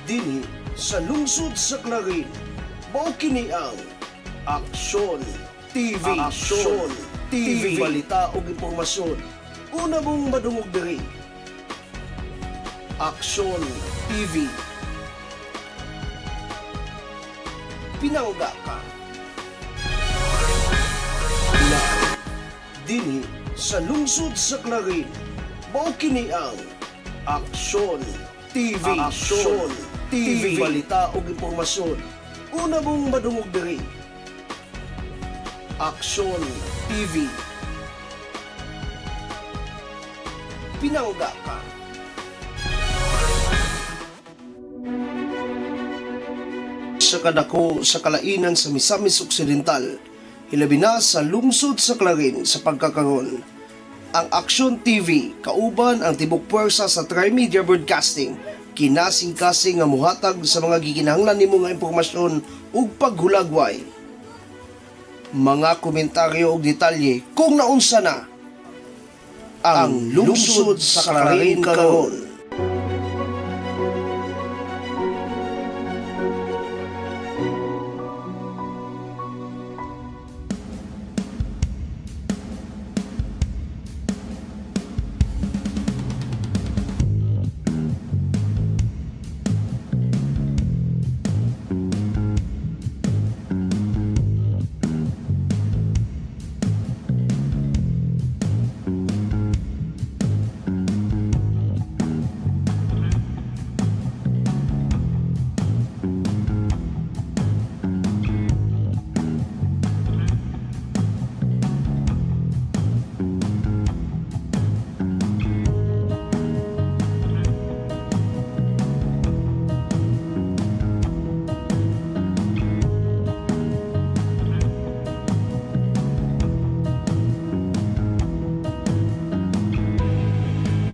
Dinhi sa lungsod sa Clarin, mao kini ang Aksyon TV. Aksyon TV. Balita ug impormasyon. Una mong madungog diri. Aksyon TV. Pinangga ka. Dinhi sa lungsod sa Clarin, mao kini ang Aksyon TV. Aksyon TV. Balita ug impormasyon. Una mong madungog diri. Aksyon TV. Pinangga ka. Sa kadako sa kalainan sa Misamis Occidental, hilabi na sa lungsod sa Clarin sa pagkakaroon. Ang Aksyon TV, kauban ang tibok puwersa sa Trimedia Broadcasting, kinasing-kasing nga muhatag sa mga gikinahanglan nimo nga impormasyon ug paghulagway. Mga komentaryo ug detalye kung naunsa na ang lungsod sa Clarin karon.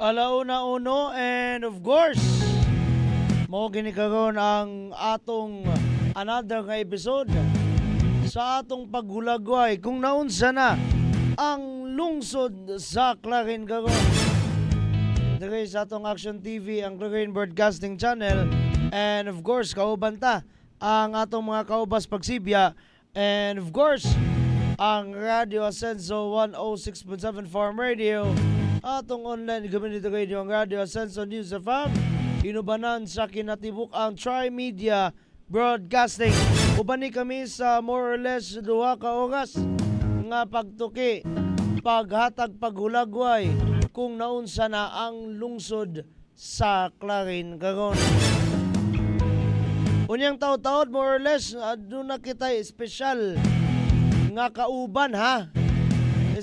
Alauna uno, and of course mo ginikaroon ang atong another nga episode sa atong paghulagway kung naunsa na ang lungsod sa Clarin karon. Diri sa atong Aksyon TV, ang Clarin Broadcasting Channel, and of course kauban ta ang atong mga kaubas pagsibya, and of course ang Radio Ascenso 106.7 Farm Radio, atong online community radio ang Radio Ascenso News FM, inubanan sa kinatibuk ang Trimedia Broadcasting. Ubani kami sa more or less 2 ka oras nga pagtuki, paghatag, paghulagway kung naunsa na ang lungsod sa Clarin karon. Unyang taon-taon more or less doon na kita special nga kauban, ha,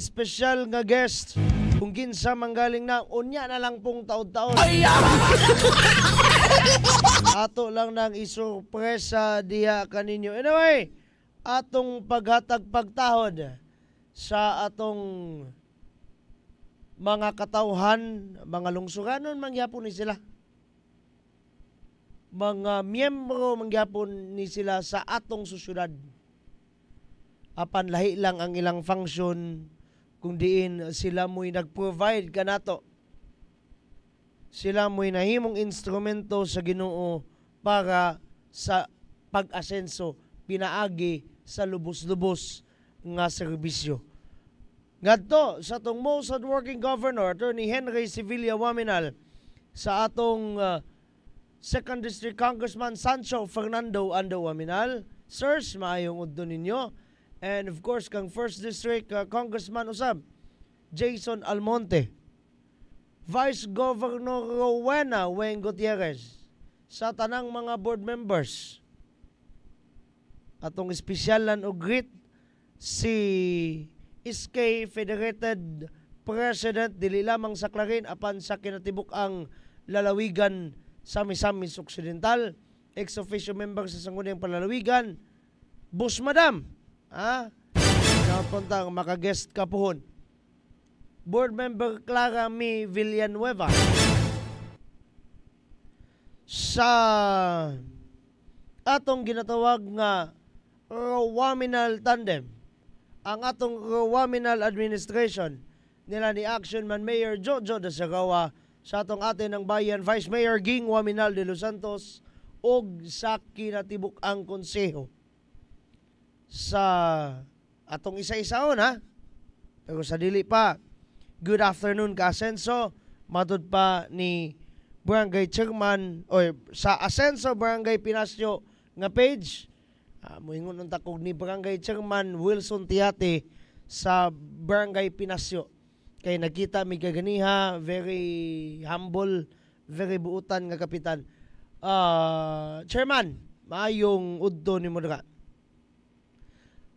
special nga guest. Kung kinsa manggaling na, unya na lang pong taon-taon. Ato lang nang isurpresa diha kaninyo. Anyway, atong paghatag pagtahod sa atong mga katauhan, mga lungsuranon, mangyapon ni sila. Mga miyembro mangyapon ni sila sa atong susyudad. Apan lahi lang ang ilang function, kung diin sila mo'y nag-provide kanato. Sila mo'y nahimong instrumento sa Ginoo para sa pag-asenso, pinaagi sa lubos-lubos nga serbisyo. Ngadto sa atong most hardworking governor, Attorney Henry Sevilla Waminal, sa atong 2nd District Congressman Sancho Fernando Ando Waminal. Sirs, maayong udto ninyo. And of course, kang 1st District Congressman usab, Jason Almonte. Vice Governor Rowena Weng Gutierrez. Sa tanang mga board members. Atong espisyalan o greet si SK Federated President, dili lamang sa Clarin, apan sa kinatibuk ang lalawigan sa Misamis Occidental. Ex-officio member sa Sangguniang Palalawigan, Boss Madam. Napunta ang makaguest kapuhon. Board member Clara Mi Villanueva. Sa atong ginatawag nga Rawaminal Tandem, ang atong Rawaminal Administration nila ni Action Man Mayor Jojo de Sagawa, sa atong atin ng bayan Vice Mayor Ging Waminal de Los Santos, og sa kinatibuk ang konseho sa atong isa-isaon ha. Pero sa dili pa, good afternoon ka Asenso, matud pa ni Barangay Chairman o sa Asenso Barangay Pinasyo nga page. Muingon ang takog ni Barangay Chairman Wilson Tiate sa Barangay Pinasyo. Kay nakita mi kaganiha, very humble, very buutan nga kapitan. Chairman, maayong udto ni mo dira.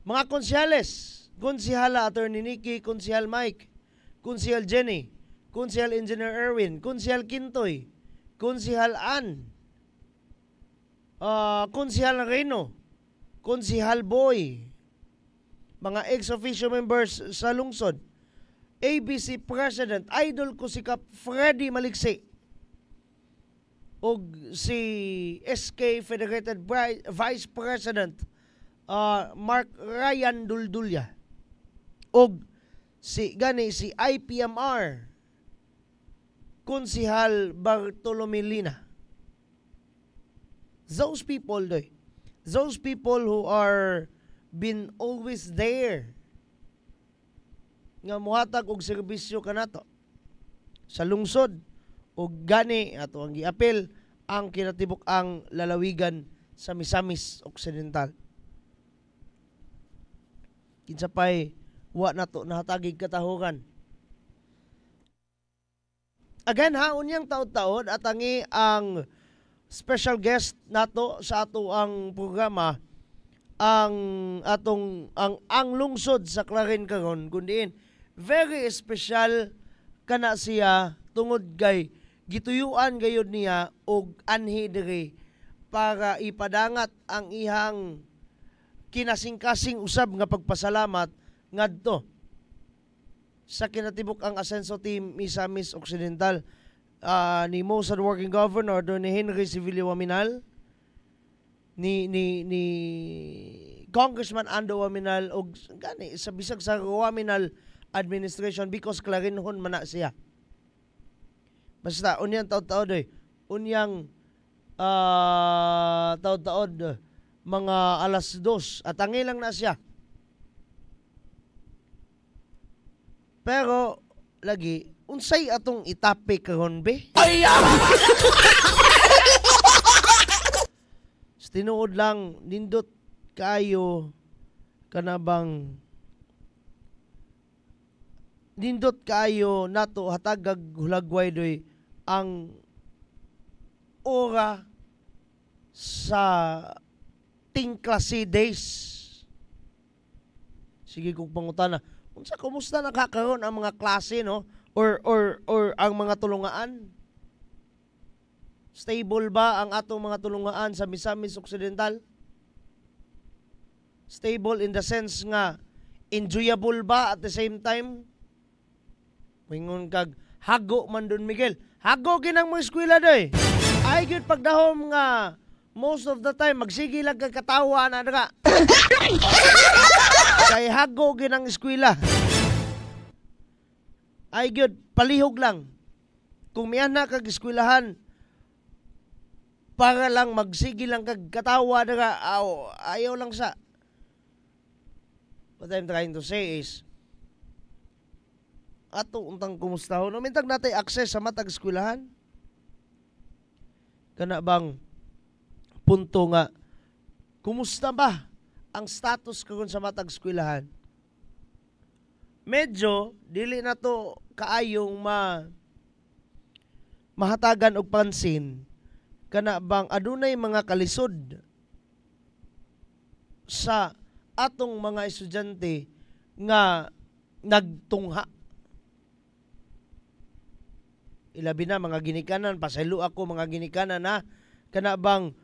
Mga konsyales, konsihala Attorney Nikki, konsihal Mike, konsihal Jenny, konsihal Engineer Erwin, konsihal Kintoy, konsihal Ann, konsihal Reno, konsihal Boy, mga ex-officio members sa lungsod, ABC President, idol ko si Kap Freddy Maliksi, o si SK Federated Vice President Mark Ryan Duldulya, o si IPMR Konsihal Bartolome Lina. Those people who are been always there nga muhatag og serbisyo kanato sa lungsod o gani ato ang giapil ang kinatibuk ang lalawigan sa Misamis Occidental. Kinsa pay wa nato nahatagig katahuran. Again ha, unyang taod-taod at ang special guest nato sa ato ang programa ang lungsod sa Clarin karon kundiin very special kana siya tungod kay gituyuan gayud niya og anhi diri para ipadangat ang ihang kinasing-kasing usab nga pagpasalamat ngadto sa kinatibuk ang Asenso Team Misamis Occidental ni Mosad Working Governor ni Henry Civilio Waminal, ni Congressman Ando Waminal og gani sa bisag sa Waminal administration because Clarinhon man na siya. Basta unyang taod-taod unyang taod-taod mga alas 2 at lang na siya. Pero lagi unsay atong itape karon be? Tinuod lang nindot kayo kanabang nindot kayo nato hatagag hulagway doy ang ora sa tingklase days. Sige kong pangutana, unsa kumusta nakakaroon ang mga klase no or ang mga tulungaan? Stable ba ang atong mga tulungaan sa Misamis Occidental? Stable in the sense nga enjoyable ba at the same time? Mingon kag hago man dun Miguel. Hago ginang mga eskwela doy. Ay gyud pagdahom nga most of the time magsige lang kag katawa na dira. Kay hago ginang eskwela. Ay gyud palihog lang. Kung miana kag eskwelahan para lang magsige lang kag katawa dira, ayaw lang sa. What I'm trying to say is ato untang kumustahon. Mintag natay access sa matag eskwelahan. Kana bang punto nga kumusta ba ang status karon sa matag eskwelahan? Medyo dili na to kaayong mahatagan og pansin kana bang adunay mga kalisod sa atong mga estudyante nga nagtungha. Ilabi na mga ginikanan, pasaylo ako mga ginikanan na kana bang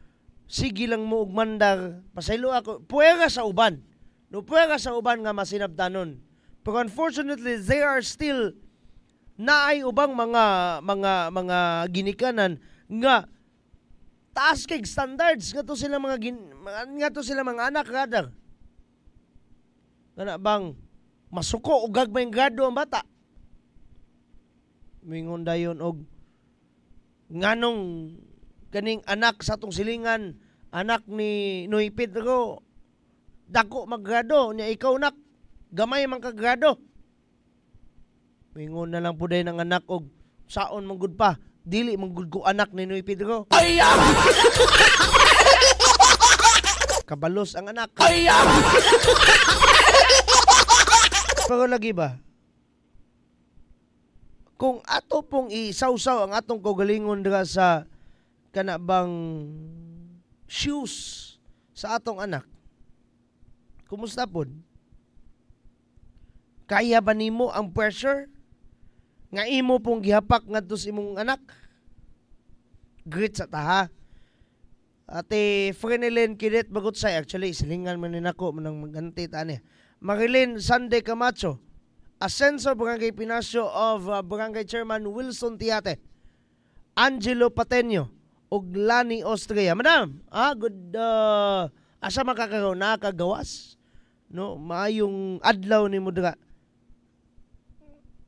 sige lang mo og mandar, pasaylo ako, puwera sa uban. No puwera sa uban nga masinabtanon. Pero unfortunately, they are still naay ubang mga ginikanan nga taas kay standards nga to sila mga anak radar. Kana bang masuko og gagmayng grado ang bata. Mingon dayon og nganong kaning anak sa atong silingan, anak ni Noy Pedro, dako maggrado nya ikaw nak gamay man ka grado. Mingon na lang po day ng anak og saon man gud pa, dili man gud ko anak ni Noy Pedro. Kabalos ang anak. Pero lagi ba? Kung ato pong isawsaw ang atong kaugalingon dira sa kanabang shoes sa atong anak, kumusta po? Kaya ba nimo ang pressure nga imo pong gihapak ngadto sa imong anak? Great sa taha. Ate Frenelyn Kidet Bagutsay, actually silingan man ni nako manang maganti tani. Marilyn Sunday Camacho, Ascenso Barangay Pinasyo of Barangay Chairman Wilson Tiate, Angelo Pateño, ug Lani Austria. Madam, good asa makakagaw nakagawas, no? Maayong adlaw nimo dira.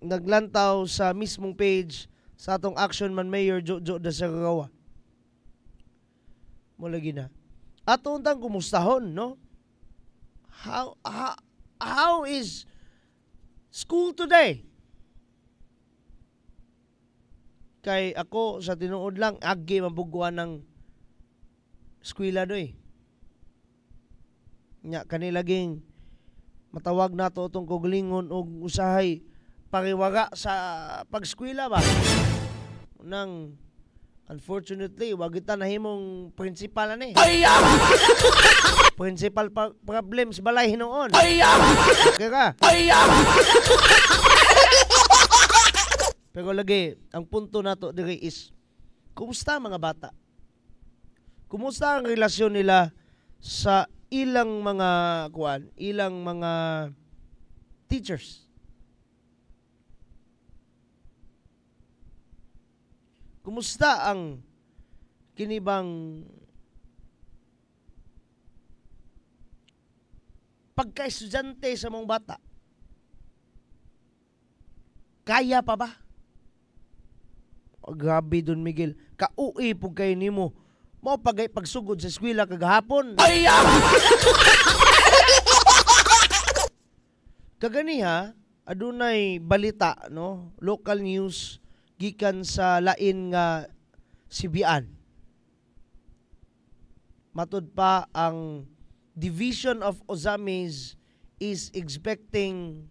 Naglantaw sa mismong page sa atong Action Man Mayor Jojo da Sagawa. Mula gina. Ato untang kumustahon, no? How is school today? Kay ako sa tinuod lang agi mabuguan ng eskwela doy. Nya kanilaging matawag nato utong koglingon og usahay pariwaga sa pag-eskwela ba? Nang unfortunately, wag kita nahimong principal ani. Principal problems balay hinoon. Okay ka? Pero lagi, ang punto nato diri is, kumusta mga bata? Kumusta ang relasyon nila sa ilang mga ilang mga teachers? Kumusta ang kinibang pagka-estudyante sa mong bata? Kaya pa ba? Grabe Don Miguel, kauwi po kayo nimo. Mo pagsugod sa eskwela kagahapon. Kaganiha, adunay balita, no? Local news gikan sa lain nga Sibian. Matud pa ang Division of Ozamis is expecting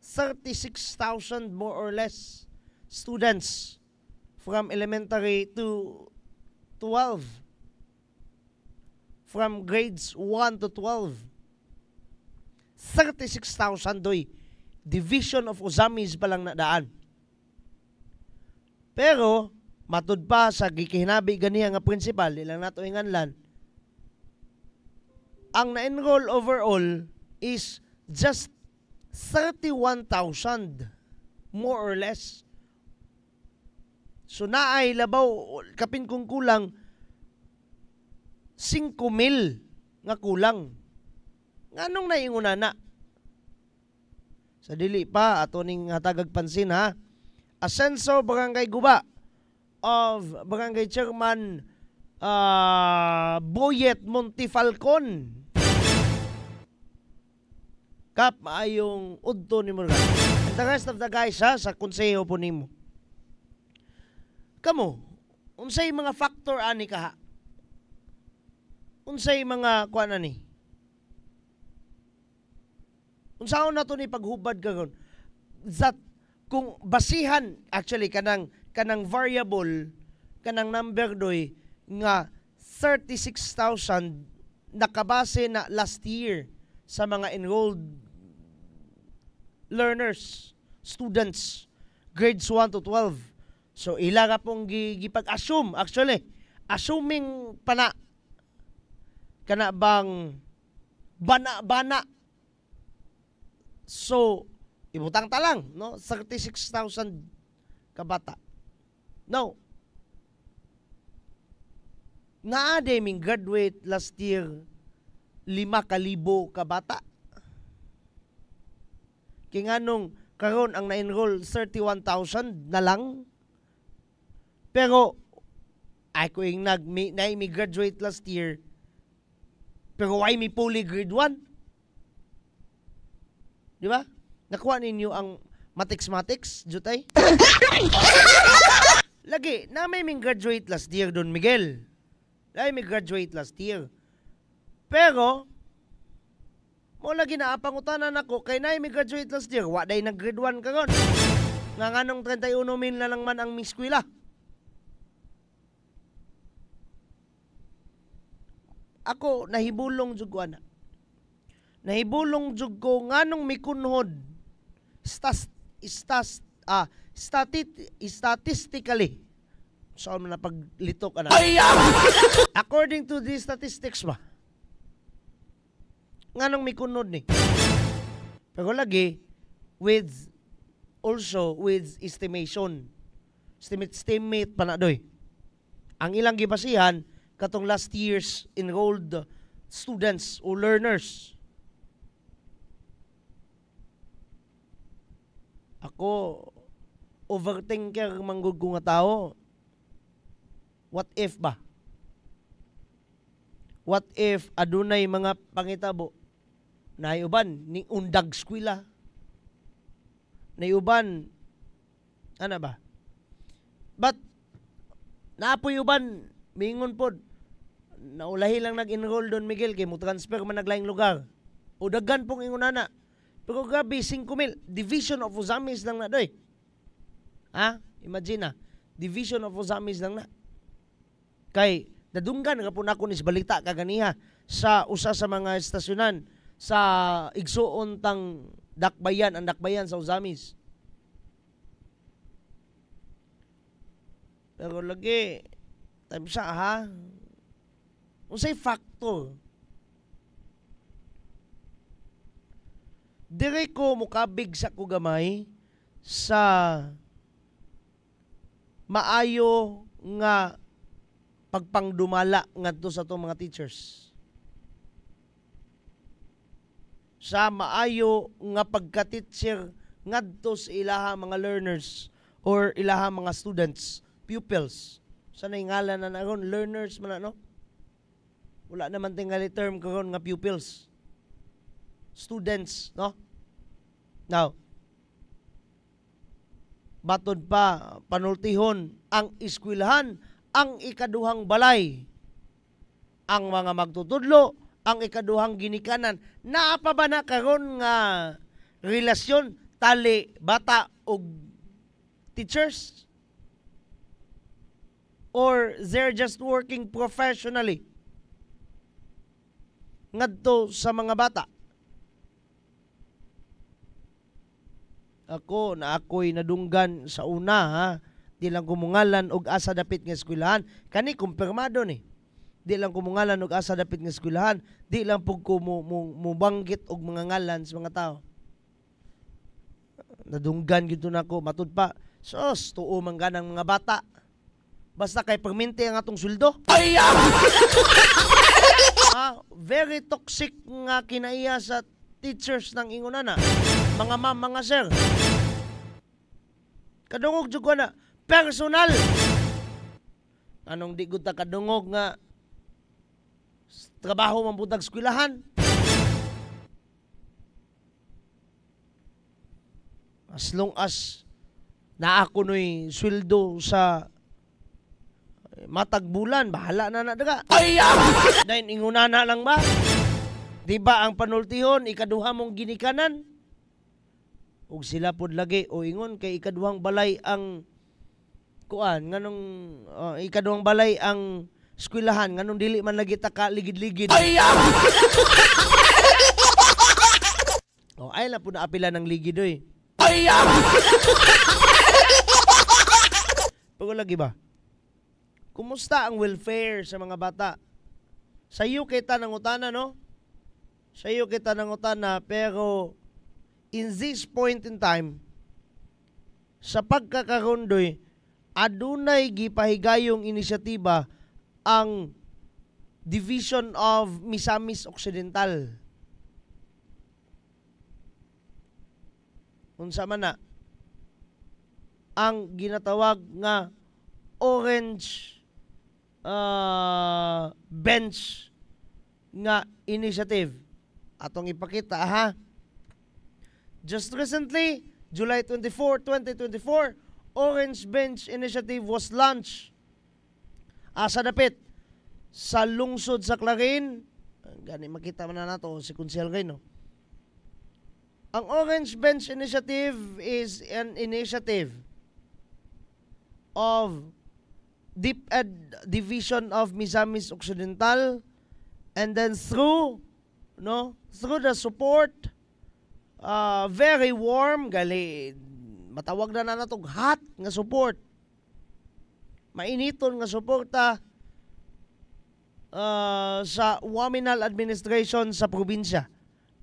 36,000 more or less students from elementary to 12. From grades 1 to 12. 36,000 doy. Division of Ozamis pa lang nadaan. Pero, matud pa sa gikihinabi ganiya nga principal, ilang nato inganlan, ang na-enroll overall is just 31,000, more or less. So, naay labaw, kapin kung kulang, 5,000 nga kulang. Nganong nainguna na? Sa dili pa, ato ning hatagag pansin ha, Ascenso Barangay Guba of Barangay Chairman Boyet Montifalcon. Kap, maayong udto ni Murga. And the rest of the guys ha, sa konseho po nimo. Kamo, unsay mga factor ani ka ha? Unsay mga kuan ani? Unsaon na to ni paghubad karon? That kung basihan actually kanang variable kanang number doy nga 36,000 nakabase na last year sa mga enrolled learners, students, grades 1 to 12. So ila nga pong gipag-assume actually, assuming pana kana bang bana. So ibutang ta lang, no? 36,000 kabata. No. Naade ming graduate last year 5,000 kabata. Kaya nga nung karon ang na-enroll 31,000 na lang. Pero Ay ko yung na-mi graduate last year. Pero why mi puli grade 1? Di ba? Nakuha ninyo ang matics, jutay? Lagi, na may graduate last year, Don Miguel. May graduate last year. Pero, mo lagi na apangutanan ako, kay na may graduate last year, waday nag grade 1 karon. Nga nganong 31,000 na lang man ang miskwila. Ako, nahibulong jud ko ana. Nahibulong jud ko nganong mikunhod statistically. So, na paglitok ana. According to the statistics ba? Nganong mikunhod ni? Pero lagi, also with estimation. Estimate pa na doy. Ang ilang gibasihan, katong last year's enrolled students o learners. Ako, overthinker manggod ko nga tao. What if ba? What if adunay mga pangitabo na uban ni undag skwila? Na uban, ano ba? But, naapoy uban, mingon pod, naulahi lang nag-enroll Don Miguel, kay mo transfer man naglaing lugar. O daggan pong ingunana. Pero grabe, 5,000. Division of Ozamis lang na doy. Ha? Imagine na. Division of Ozamis lang na. Kay, nadunggan nga po na ako balita kaganiha sa usa sa mga estasyonan sa igsuon tang dakbayan, ang dakbayan sa Ozamis. Pero lagi, time siya ha? Unsay factor? Dire ko mukabig sa kugamay sa maayo nga pagpangdumala ngadto sa itong mga teachers. Sa maayo nga pagka-teacher ngadto sa ilaha mga learners or ilaha mga students, pupils. Sa ngalan na naron, learners man no? Wala naman tingali term karon nga pupils. Students, no? Now, batod pa, panultihon, ang eskwelahan, ang ikaduhang balay. Ang mga magtutudlo, ang ikaduhang ginikanan. Naapa ba na karon nga relasyon, tali, bata, o teachers? Or they're just working professionally ngadto sa mga bata? Ako na ako'y nadunggan sa una ha. Di lang kumungalan og asa dapit nga eskwelahan. Kani kumpirmado ni. Di lang kumungalan og asa dapit nga eskwelahan. Di lang pug ko mubanggit og mga ngalan sa mga tao. Nadunggan gito nako matud pa. Sos, tuo man ganang mga bata. Basta kay permente ang atong sweldo. Very toxic nga kinaiya sa teachers ng ingunana. Mga ma'am, mga sir. Kadungog jud ko na personal. Anong di gud ta kadungog nga trabaho man butag eskwelahan. As long as naa ko noy sweldo sa matag bulan, bahala na daga. Dahil ingunana lang ba? Di ba ang panultihon, ikaduha mong ginikanan? Ug sila pod lagi o ingon kay ikaduhang balay ang kuan nganong ikaduhang balay ang eskwelahan nganong dili man lagi ta ka ligid-ligid. Ay la pud apila ng ligid oy. Pag lagi ba? Kumusta ang welfare sa mga bata? Sa iyo kita nangutana no? Sa iyo kita nangutana pero in this point in time, sa pagkakarondoy, adunay gipahigayong inisyatiba ang Division of Misamis Occidental. Unsa man na, ang ginatawag nga Orange bench nga initiative. Atong ipakita ha. Just recently, July 24, 2024, Orange Bench Initiative was launched. Asa dapit sa lungsod sa Clarin. Gani makita man na nato si Kunsel kay no. Ang Orange Bench Initiative is an initiative of DepEd Division of Misamis Occidental, and then through the support, very warm gali matawag na natong hot nga support, mainiton nga suporta sa Waminal administration sa probinsya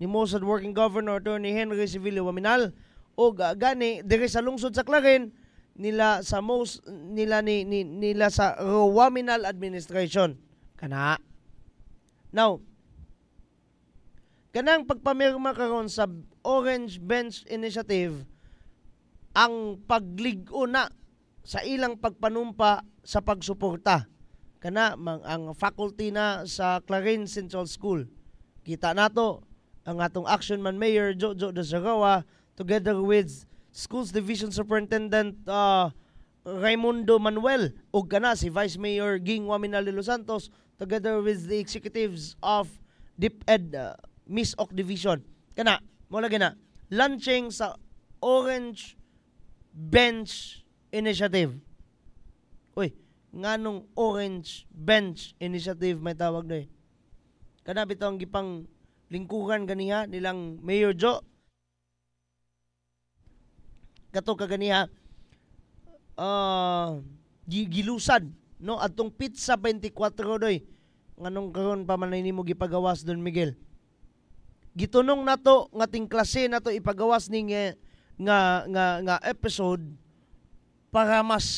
ni Mossad Working Governor Attorney Henry Civilio Waminal, o gani dire sa lungsod sa Clarin nila sa Waminal administration kana. Now, kanang pagpamirma karon sa Orange Bench Initiative ang pagligo na sa ilang pagpanumpa sa pagsuporta kana ang faculty na sa Clarin Central School. Kita nato ang atong Action Man Mayor Jojo Dazarawa together with Schools Division Superintendent Raimundo Manuel ug kana si Vice Mayor Ging Waminal de Los Santos together with the executives of DepEd Miss Ok Division. Kana mo lagi na launching sa Orange Bench Initiative. Uy, nganong Orange Bench Initiative may tawag doy. Kana bitong gipang lingkuran ganiha nilang Mayor Jo. Kato kaganiha gilusan no adtong Pizza 24 doy. Nganong karon pa man nimo gipagawas Don Miguel. Gitunong nato nga ting klase nato ipagawas ning nga episode para mas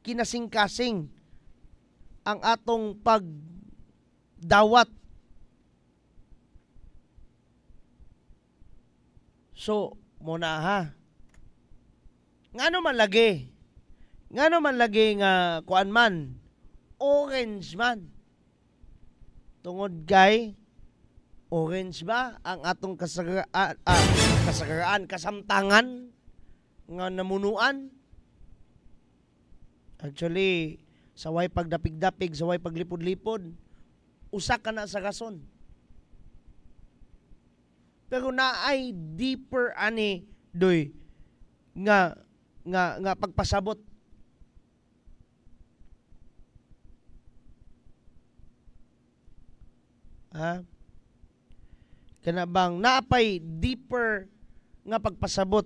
kinasing-kasing ang atong pagdawat. So, muna ha. Ngano man lagi nga kuan man orange man. Tungod kay orange ba ang atong kasagaraan, kasamtangan nga namunuan? Actually, sa way pagdapig-dapig, sa way paglipod-lipod, usa ka na sa rason. Pero naay deeper ani doy nga pagpasabot. Ha? Kana bang naapay deeper nga pagpasabot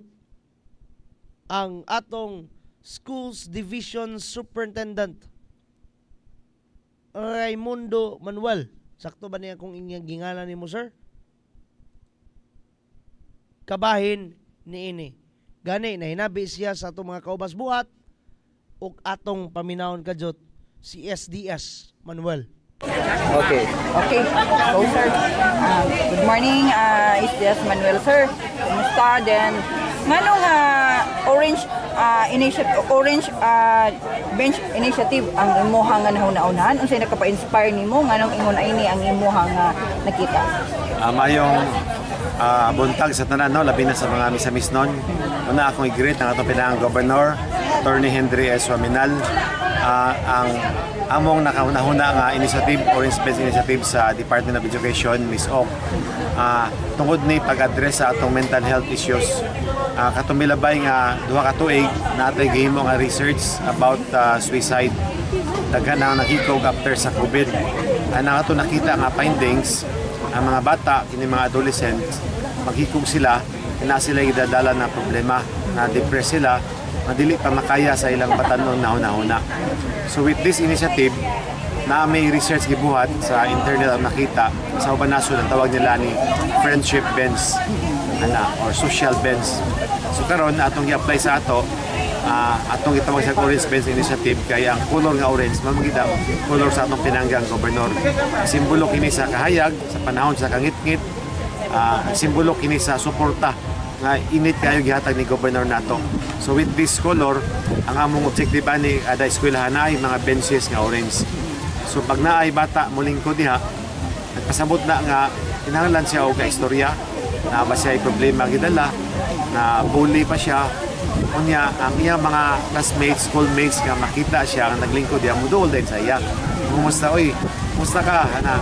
ang atong Schools Division Superintendent Raimundo Manuel. Sakto ba niya kung inyang gingalan ni mo, sir? Kabahin ni ini. Gani na hinabi siya sa atong mga kaubas buhat ug atong paminawon kadjot si SDS Manuel. Okay. So, sir, good morning, SDS Manuel, sir. Kumusta? Then, nganong Orange Bench Initiative ang imuha nga nahuna-unahan? Unsay nakapa-inspire nimo nganong ingon ini ang imuha nga nakita? Mayong buntag sa tanan, no, labi na sa mga misamis nun. Una akong i-greet ang atong pinahang Governor, Attorney Henry S. Waminal, ang among nakahuna nga initiative, Orange Bench Initiative sa Department of Education, Miss Ok. Tungod ni pag-address sa atong mental health issues. Katumilabay nga duha ka tuig natay gihimo nga research about suicide. Daghan ang nakikog after sa COVID. Ang ato nakita nga findings, ang mga bata, kini mga adolescents, maghikog sila, na sila idadala na problema, na depress sila, madili pa makaya sa ilang batanon na huna-huna. So with this initiative, na may research gibuhat sa internet ang nakita sa uban nasod ang tawag nila ni friendship bench or social bench. So karon atong i-apply sa ato, atong itawag sa Orange Bench Initiative kay ang color nga orange mamagida color sa atong pinanggang gobernador. Simbolo kini sa kahayag sa panahon sa kangit-ngit, simbolo kini sa suporta nga init kayo gihatag ni gobernador nato. So with this color, ang among objective ani ada eskwelahan ay mga benches nga orange. So pag naay bata mulingkod diha, nagpasabot na nga kinahanglan siya og kaistorya na ba siya ay problema gidala, na bully pa siya. Unya ang iyang mga classmates, schoolmates nga makita siya nga naglingkod diha, muduol din sa iya. Kumusta oy? Kumusta ka? Ana?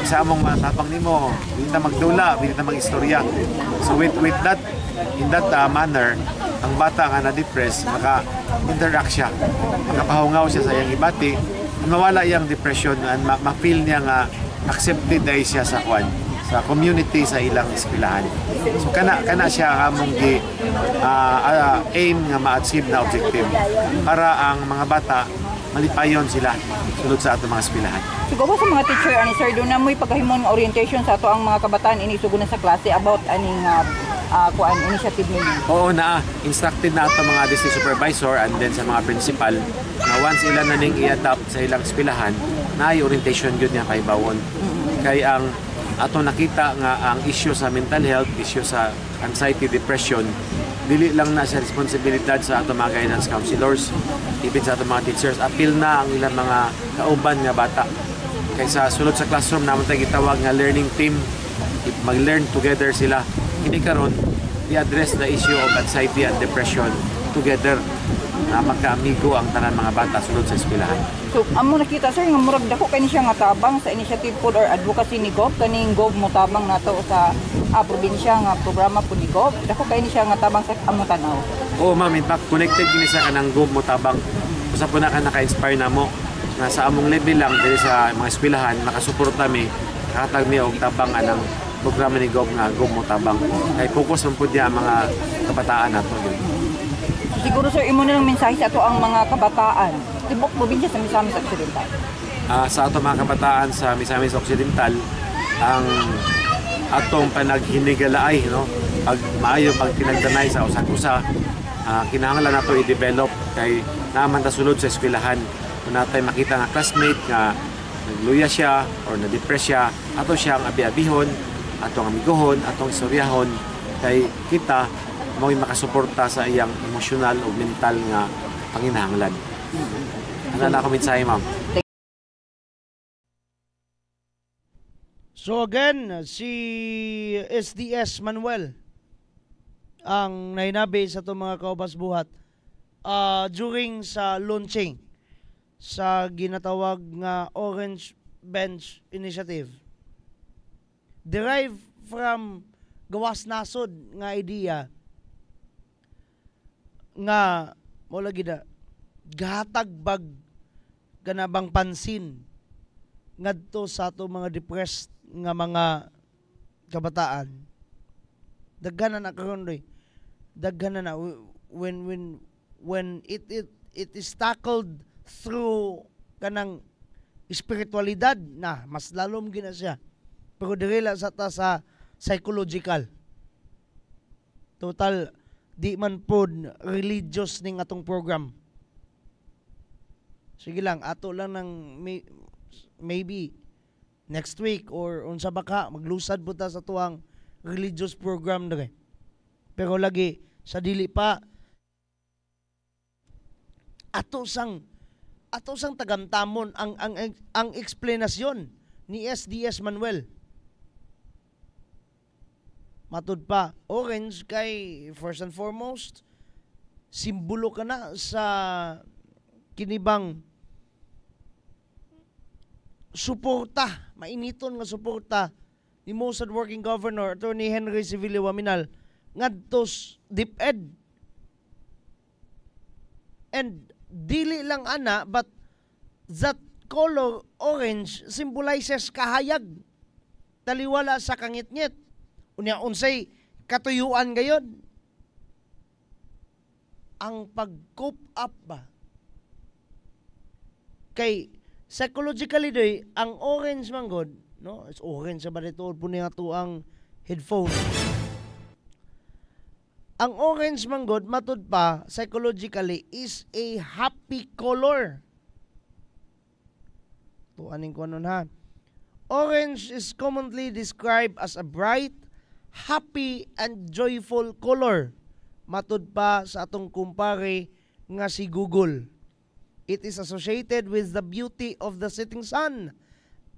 Sa among matapang nimo, hindi na magdula, hindi na magistorya. So with that, in that manner, ang bata nga na-depress, maka-interact siya, makapahungaw siya sa iyang ibati, mawala iyang depression, and ma-feel niya nga accepted dahil siya sa community sa ilang eskwelahan. So kana siya among aim nga ma-achieve na objective para ang mga bata malipayon sila sulod sa ato mga eskwelahan. Siguro sa mga teacher ani sir, doon na mo'y paghahimon nga orientation sa ato ang mga kabataan ini sugunan sa klase about aning kuan initiative ninyo. Oo na, instructed na ato mga district supervisor and then sa mga principal na once ilan na ning i-adapt sa ilang eskwelahan, na orientation yun nga kay bawon. Kay ang ato nakita nga ang issue sa mental health, issue sa anxiety, depression, dili lang na sa responsibilidad sa ato mga guidance counselors, even sa ato mga teachers, appeal na ang ilang mga kauban nga bata. Kaysa sulod sa classroom naman tayo gitawag nga learning team, mag-learn together sila. Ini karon i-address the issue of anxiety and depression together, na magkaamigo ang tanan mga bata sulod sa eskwelahan. So amo nakita sir nga murag dako kani siya nga tabang sa initiative pod or advocacy ni Gov, kaning Gov mo tabang nato sa probinsya nga programa po ni Gov, dako kani siya nga tabang sa among tanaw. Oo ma'am, in fact connected gini sa kanang Gov mo tabang. Usa po na ka naka-inspire namo nga sa among level lang diri sa mga eskwelahan makasuporta mi, nakatag mi og tabang anang programa ni Gov nga Gov mo tabang. Kay focus man pud diha mga kabataan nato yun. Siguro sir, imo na lang mensahe sa ato ang mga kabataan tibok probinsya sa Misamis Occidental. Sa ato mga kabataan sa Misamis Occidental, ang atong panaghinigalaay, no? Pag maayo pag pinagdanay sa usag-usa, kinahanglan nato i-develop kay naman ta sulod sa eskwelahan. Kung natay makita nga classmate nga nagluya siya or na-depress siya, ato siyang abi-abihon, atong amiguhon, atong istoryahon, kay kita mo'y makasuporta sa iyang emosyonal o mental nga panginahanglan. Ano na ako mensahe, ma'am? So again, si SDS Manuel ang nainabi sa itong mga kaubas buhat during sa launching sa ginatawag nga Orange Bench Initiative. Derived from gawas nasod nga idea nga mo lagi na gahatag bag ganabang pansin ngadto sa ato mga depressed nga mga kabataan. Daghan na karon doy. Daghan na when it is tackled through kanang espiritualidad na mas lalom gina siya. Pero diri lang sa psychological. Total di man pod religious ning atong program. Sige lang, ato lang ng maybe next week or unsa baka maglusad po ta sa tuang religious program dere. Pero lagi sa dili pa ato sang tagamtamon ang eksplanasyon ni SDS Manuel. Matud pa, orange kay first and foremost simbolo ka na sa kinibang suporta, mainiton nga suporta ni most working governor Attorney Henry Civilio Waminal ngadtos DepEd. And dili lang ana, but that color orange symbolizes kahayag, taliwala sa kangit-ngit. Unya unsay katuyuan gayon ang pag-cope up ba kay psychologically doy ang orange manggod, no? It's orange sa barito po niya to ang headphone. Ang orange manggod matud pa psychologically is a happy color. Tuanin ko nun ha. Orange is commonly described as a bright, happy and joyful color. Matud pa sa atong kumpare nga si Google. It is associated with the beauty of the setting sun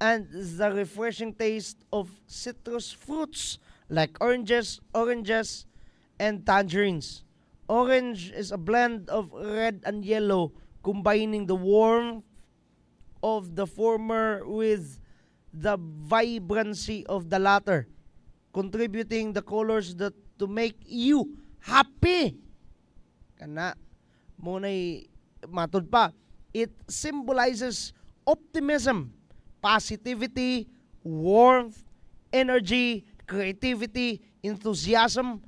and the refreshing taste of citrus fruits like oranges, and tangerines. Orange is a blend of red and yellow, combining the warmth of the former with the vibrancy of the latter, contributing the colors that to make you happy. Kana munay matud pa. It symbolizes optimism, positivity, warmth, energy, creativity, enthusiasm,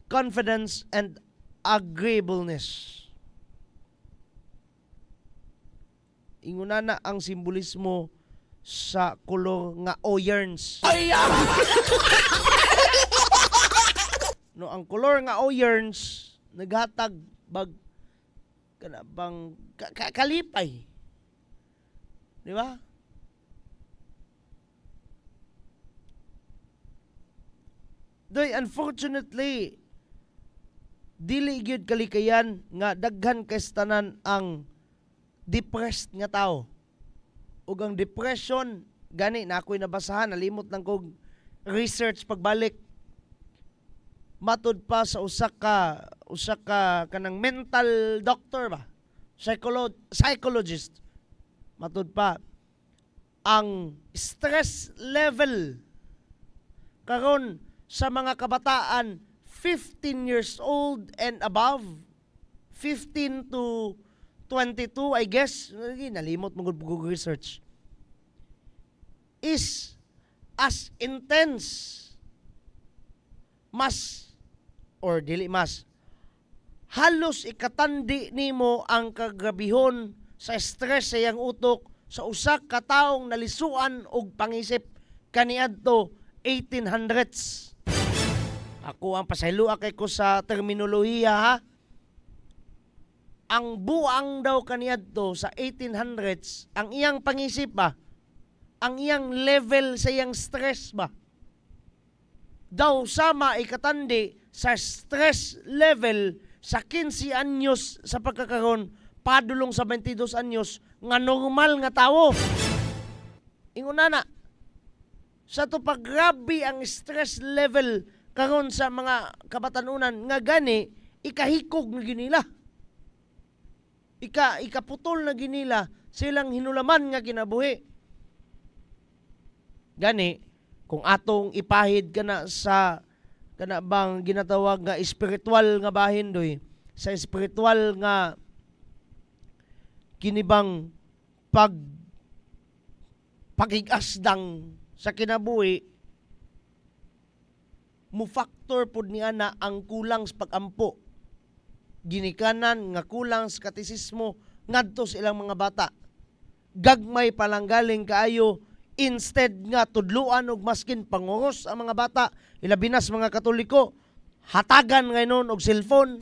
confidence, and agreeableness. Inguna na ang simbolismo sa kolor nga orange. No, ang kolor nga orange naghatag bag kana bang kalipay. Di ba? Doy, unfortunately, dili gyud kalikayan nga daghan kay tanan ang depressed nga tao. Ug ang depression gani na ako'y nabasahan, nalimot lang kog research pagbalik. Matud pa sa usa ka kanang mental doctor ba, psychologist. Matud pa ang stress level karon sa mga kabataan 15 years old and above, 15 to 22, I guess, nalimot mo gud research, is as intense, mas, or dili mas, halos ikatandi nimo ang kagrabihon sa stress sa iyang utok sa usa ka taong nalisuan og pangisip kaniadto 1800s. Ako ang pasayloa kay ko sa terminolohiya ha. Ang buang daw kaniadto sa 1800s, ang iyang pangisip ba, ang iyang level sa iyang stress ba, daw sama ikatandi sa stress level sa 15 anyos sa pagkakaroon padulong sa 22 anyos nga normal nga tawo. Inguna na, sa to paggrabe ang stress level karon sa mga kabatanunan nga gani ikahikog na ginila. Ikaputol na ginila silang hinulaman nga kinabuhi. Gani kung atong ipahid kana sa kana bang ginatawag nga espiritual nga bahin doy, sa espiritual nga kinibang pagigasdang sa kinabuhi, mo factor pod niya na ang kulang sa pagampo, ginikanan nga kulang sa katisismo ngadto sa ilang mga bata, gagmay palang galing kaayo, instead nga tudluan og maskin panguros ang mga bata, ilabi na sa mga Katoliko, hatagan ngayon og cellphone,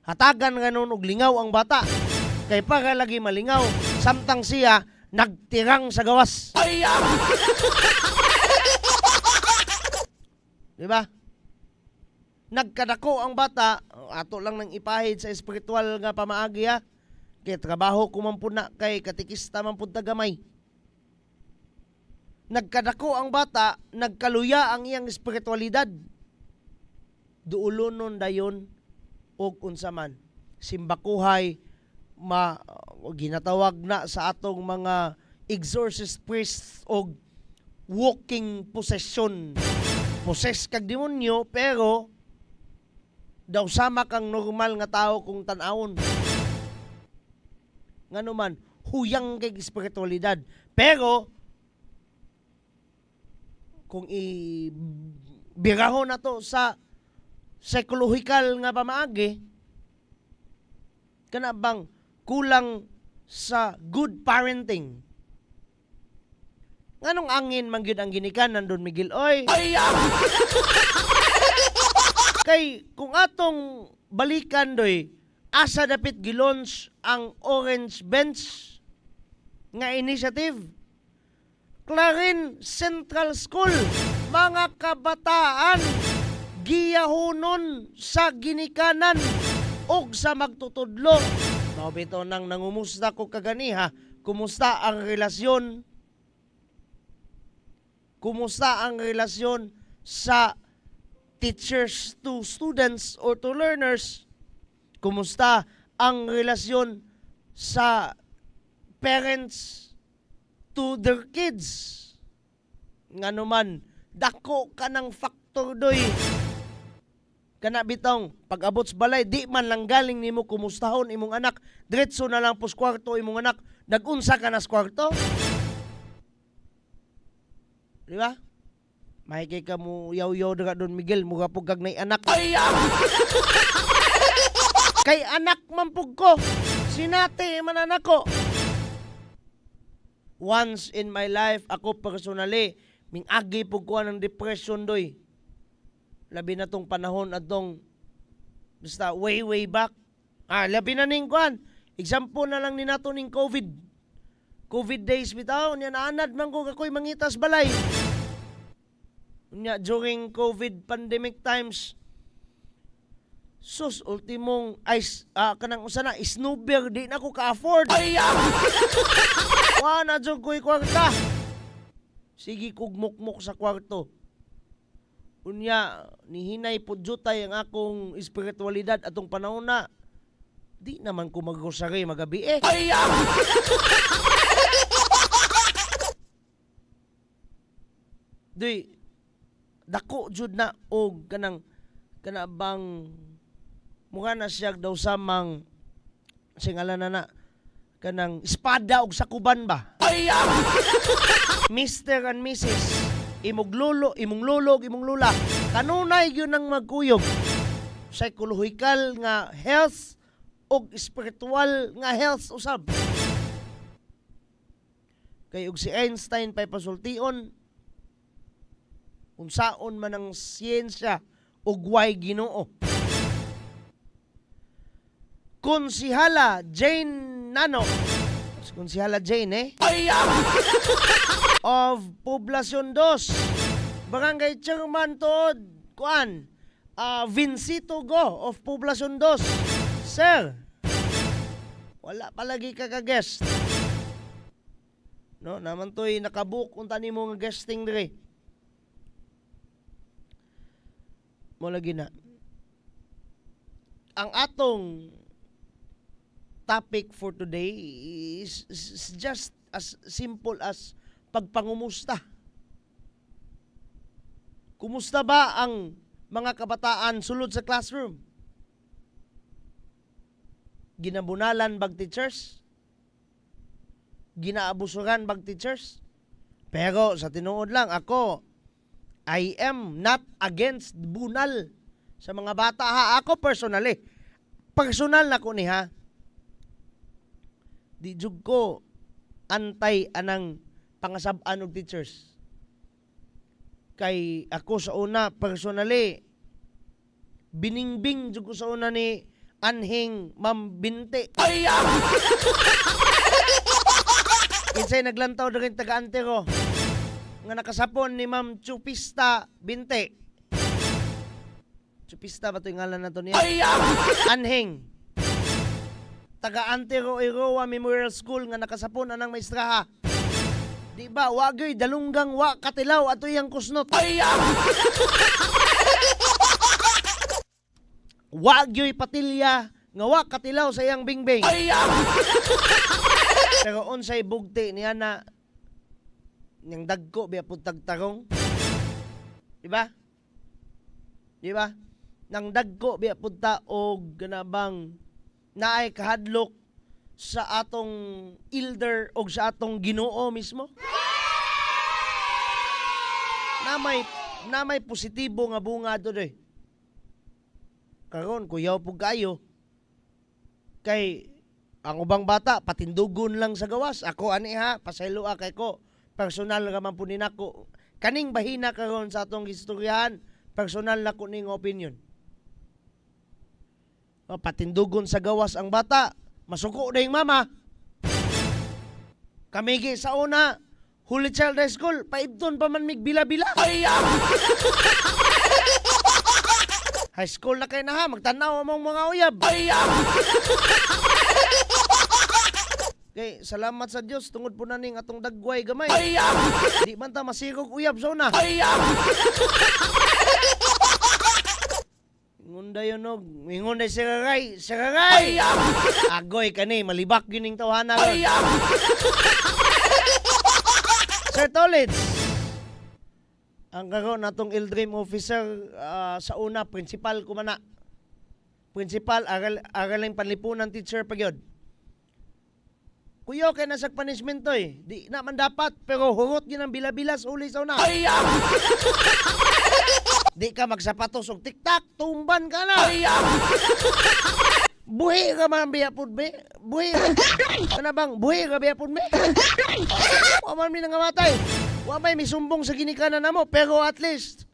hatagan ngayon og lingaw ang bata, kay para lagi malingaw, samtang siya nagtirang sa gawas. Diba? Nagkadako ang bata, ato lang nang ipahid sa espiritual nga pamaagi ha, kay trabaho kumampun na kay katikista man pud tagamay. Nagkadako ang bata, nagkaluya ang iyang espiritualidad. Duulonon dayon og unsa man simbakuhay ginatawag na sa atong mga exorcist priests og walking possession. Possess kag demonyo pero daw sama kang normal nga tao kung tan-awon. Ngano man huyang kay espiritualidad. Pero kung ibirahon na to sa psychological nga pamaagi, kana bang kulang sa good parenting. Nganong angin man gyud ang ginikanan Don Miguel oy? Kay kung atong balikan doy, asa dapit gilons ang Orange Bench nga initiative. Clarin Central School, mga kabataan giyahonon sa ginikanan og sa magtutudlo Maubito nang nangumusta ko kaganiha. Kumusta ang relasyon? Kumusta ang relasyon sa teachers to students or to learners? Kumusta ang relasyon sa parents to their kids? Nga naman, dako ka ng faktor doy. Kana bitong pag-abot sa balay, di man lang galing nimo kumustahon imong anak, diretso na lang pus kwarto imong anak, nagunsa ka na sa kwarto. Di ba? Mahikay ka mo yaw-yaw daga doon, Miguel, mura po gagnay anak. Kay anak man pug ko, sinati man anak ko. Once in my life, ako personally, ming-agi pug ko ng depression doy. Labi na tong panahon at tong, basta way back. Labi na ning kuan. Example na lang ni nato ning COVID. COVID days bitaw, niya naanad man ko kakoy mangitas balay. Nya during COVID pandemic times, sus ultimong ice kanang usa na snowbear di na ko ka-afford. Wa na jud ko'y kwarta. Sige kog mukmok sa kwarto. Unya nihinay pud jutay ang akong espiritualidad atong panahon na. Di naman ko mag-grocery magabi eh. Di dako jud na og kanabang mukha na siya daw samang singalan na kanang espada og sakuban ba. Mr. and Mrs. imong lolo ug imong lula kanunay gyud nang magkuyog. Psychological nga health og spiritual nga health usab. Kay og si Einstein pay pasultion unsaon man ang siyensya ug way Ginoo. Konsihala Jane Nano. Konsihala Jane of Poblacion 2. Barangay Chairman tod kuan. Vincito Go of Poblacion 2. Sir, wala palagi ka ka-guest. No, naman to'y nakabook unta nimo nga guesting dire. Mo lagi na. Ang atong topic for today is just as simple as pagpangumusta. Kumusta ba ang mga kabataan sulod sa classroom? Ginabunalan bag teachers? Ginaabusuran bag teachers? Pero sa tinuod lang, ako, I am not against bunal sa mga bata ha. Ako personally, personal na ko ni ha. Di jud ko antay anang pangasab-an og teachers. Kay ako sa una personally biningbing jud ko sa una ni anhing Ma'am Binte. Kinsay naglantaw rin taga-ante ko nga nakasapon ni Ma'am Chupista Binte. Chupista ba ito yung ngalan na to niya? Anhing taga-ante ko Iroa Memorial School nga nakasapon anang maestraha. Di ba, wagay dalunggang wa katilaw ato yang kusnot. Wagyoy patilya nga wa katilaw sa iyang bingbing. Pero unsay bugti niya na niyang dagko biya pud tagtarong. Di ba? Di ba? Nang dagko biya pud ta og ganabang naay kahadlok sa atong elder o sa atong Ginoo mismo. Na may positibo nga bunga doon. Karon kuyaw pug kayo kay ang ubang bata patindugon lang sa gawas. Ako ani ha, pasaylo kay ko. Personal nga man po ninako. Kaning bahina karon sa atong istoryahan, personal na ko ning opinion. Patindugon sa gawas ang bata, masuko na yung mama. Kamigi sa una, Holy Child High School, paibton pa man mig bila-bila. High school na kayo na ha, magtanaw among mga uyab. Okay, salamat sa Dios tungod po na ning atong dagway gamay. Di man ta masigog uyab so na. Ngunda yun og, mingon day siragay. Agoy kani malibak gining tawhana ron. Sir Tolits, ang karon natong Ildream officer sa una principal ko man na. Principal araling panlipunan teacher pagyod. Kuyo kay nasag punishment to eh. Di na man dapat pero hurot yun ang bilabilas uli sa una. Di ka magsapatos og tiktak, tumban ka na. Buhi ka man biya pud be. Buhi. Ano bang buhi ka biya pud be? Wa man mi nangamatay. Wa may misumbong sa ginikanan namo pero at least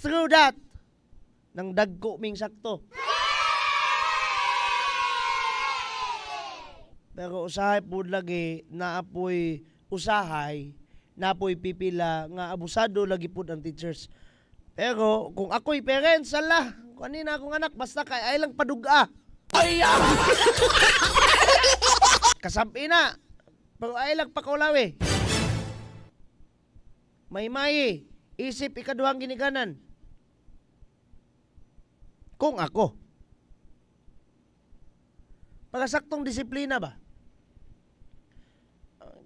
through that nang dagko ming sakto. Pero usahay po lagi na apoy usahay, na apoy pipila nga abusado lagi po ang teachers. Pero kung ako'y parents, ala, kanina akong anak, basta kay ay lang paduga. Kasampi na, pero ay lang pakulawi. May isip ikaduhang ginikanan. Kung ako, pagasaktong disiplina ba?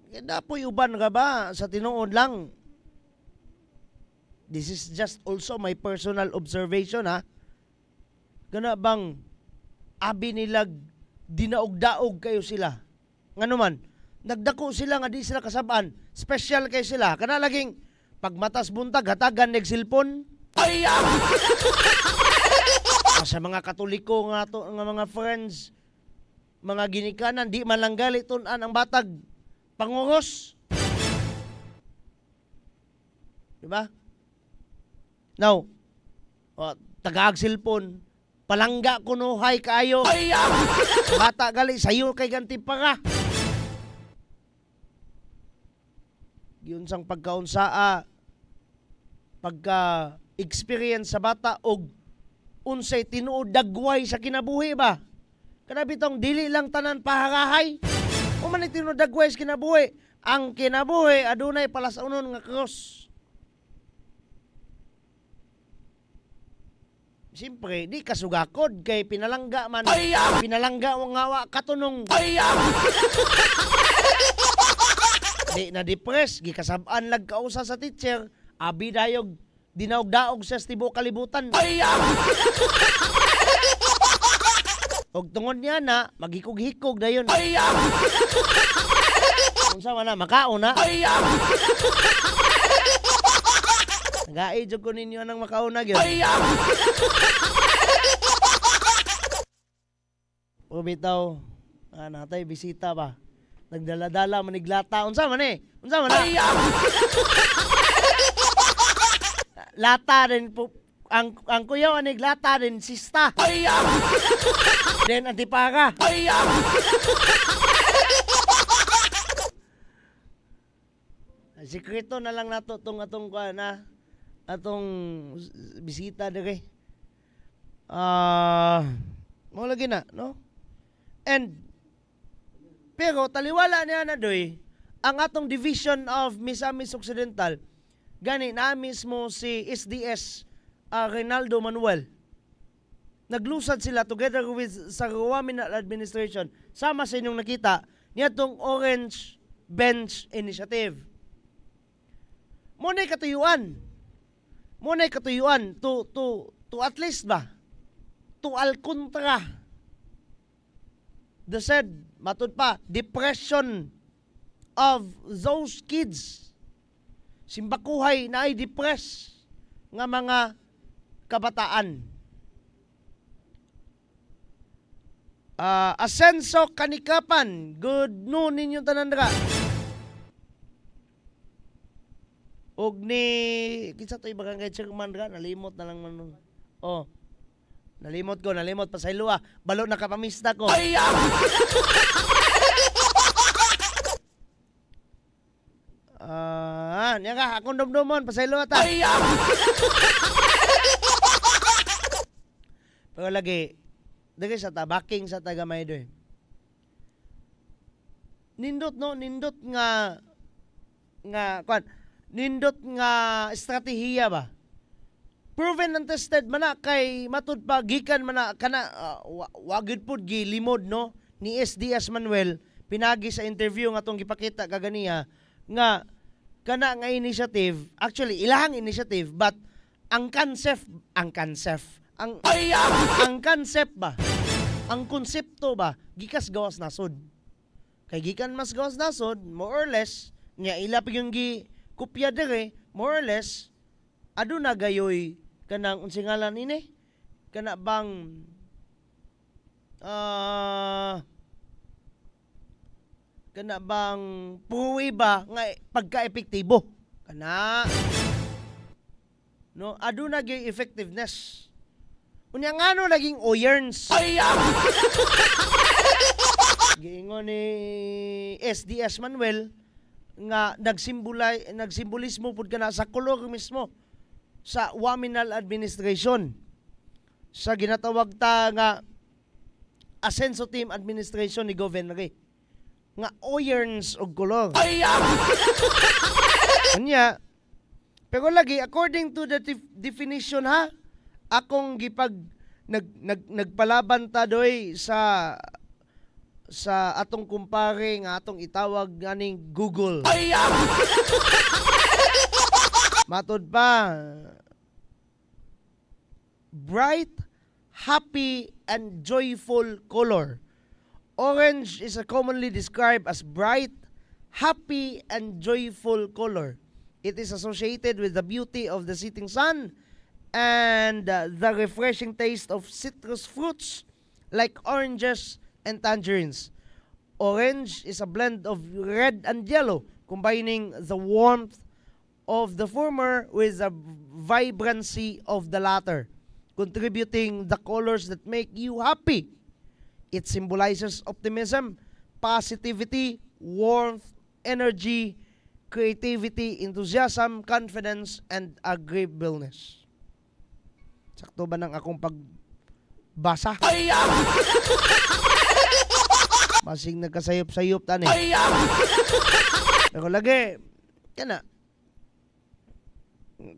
Dapoy uban ka ba sa tinuod lang? This is just also my personal observation ha. Gana bang abi nilag dinaog-daog kayo sila? Ngano man, nagdako sila nga di sila kasabaan. Special kay sila. Kana laging pagmatas buntag hatagan nig silpon. Sa mga Katoliko nga to nga mga friends, mga ginikanan di man lang gali tun-an ang batag pangungos. Diba? Now, tagaag silpon, palangga kuno hay kayo. Bata gali sayo kay ganti pa ka. Yun sang pagkaunsaa, pagka experience sa bata og unsay tinuod dagway sa kinabuhi ba? Kana bitong dili lang tanan paharahay. O man tinuod dagway sa kinabuhi, ang kinabuhi adunay palasanon nga cross. Siyempre, di kasugakod kay pinalangga man. Pinalangga ang ngawa katunong. Di na-depress, gikasabaan lag kausa sa teacher, abi dayog, dinaog-daog sa tibo kalibutan. Og tungod niya na, maghikog-hikog dayon. Kung sama na, makaon na. Nag-aidyo ko ninyo ng makaunag yun. O bitaw, natay bisita ba? Nagdala-dala, maniglata. Unsa man eh? Unsa man na? Lata rin po. Ang kuyaw aniglata rin, sista. Then antipara. Sikreto na lang nato atong bisita dire. Mo lagi na, no? And pero taliwala niya na doy ang atong division of Misamis Occidental. Gani na mismo si SDS Reynaldo Manuel. Naglusad sila together with sa Guaminal Administration. Sama sa inyong nakita niyatong Orange Bench Initiative. Muna'y katuyuan to at least ba to alkontra the said matud pa depression of those kids simbakuhay na ay depress nga mga kabataan. Asenso Kanikapan, good noon ninyong tanan dira. Og ni kinsa toy barangay chairman ra nalimot na lang man. Oh. Nalimot pasaylo balo na kapamista ko. Niya ka akong dumdumon pasaylo ta. Pero lagi, dagay sa tabaking sa tagamay doy. Nindot nga estratehiya ba? Proven and tested man na kay matud pa gikan man na kana wagid pud gilimod no ni SDS Manuel pinagi sa interview nga tong gipakita kaganiya nga kana nga initiative, actually ilahang initiative, but ang concept ba, ang konsepto ba gikas gawas nasod. Kay gikan mas gawas nasod, more or less nya ila pa yung gi kopya dire, more or less aduna gayoy kanang unsing ngalan ini kana bang kana bang puwi ba nga pagka-epektibo kana no aduna gyud effectiveness unya ngano naging oyerns giingon ni SDS Manuel nga nagsimbolismo pud kana sa kolor mismo sa Waminal administration sa ginatawag ta nga Asenso Team Administration ni Governor nga oyerns og kolor. Kanya pero lagi according to the definition ha akong gipag nagpalaban ta doy sa atong kumpare nga atong itawag ganing Google. Matod pa, bright, happy, and joyful color. Orange is commonly described as bright, happy, and joyful color. It is associated with the beauty of the setting sun and the refreshing taste of citrus fruits like oranges and tangerines. Orange is a blend of red and yellow, combining the warmth of the former with the vibrancy of the latter, contributing the colors that make you happy. It symbolizes optimism, positivity, warmth, energy, creativity, enthusiasm, confidence, and agreeableness. Sakto ba ng akong pagbasa? Masing nagkasayop-sayop tani. Pero lagi, kana,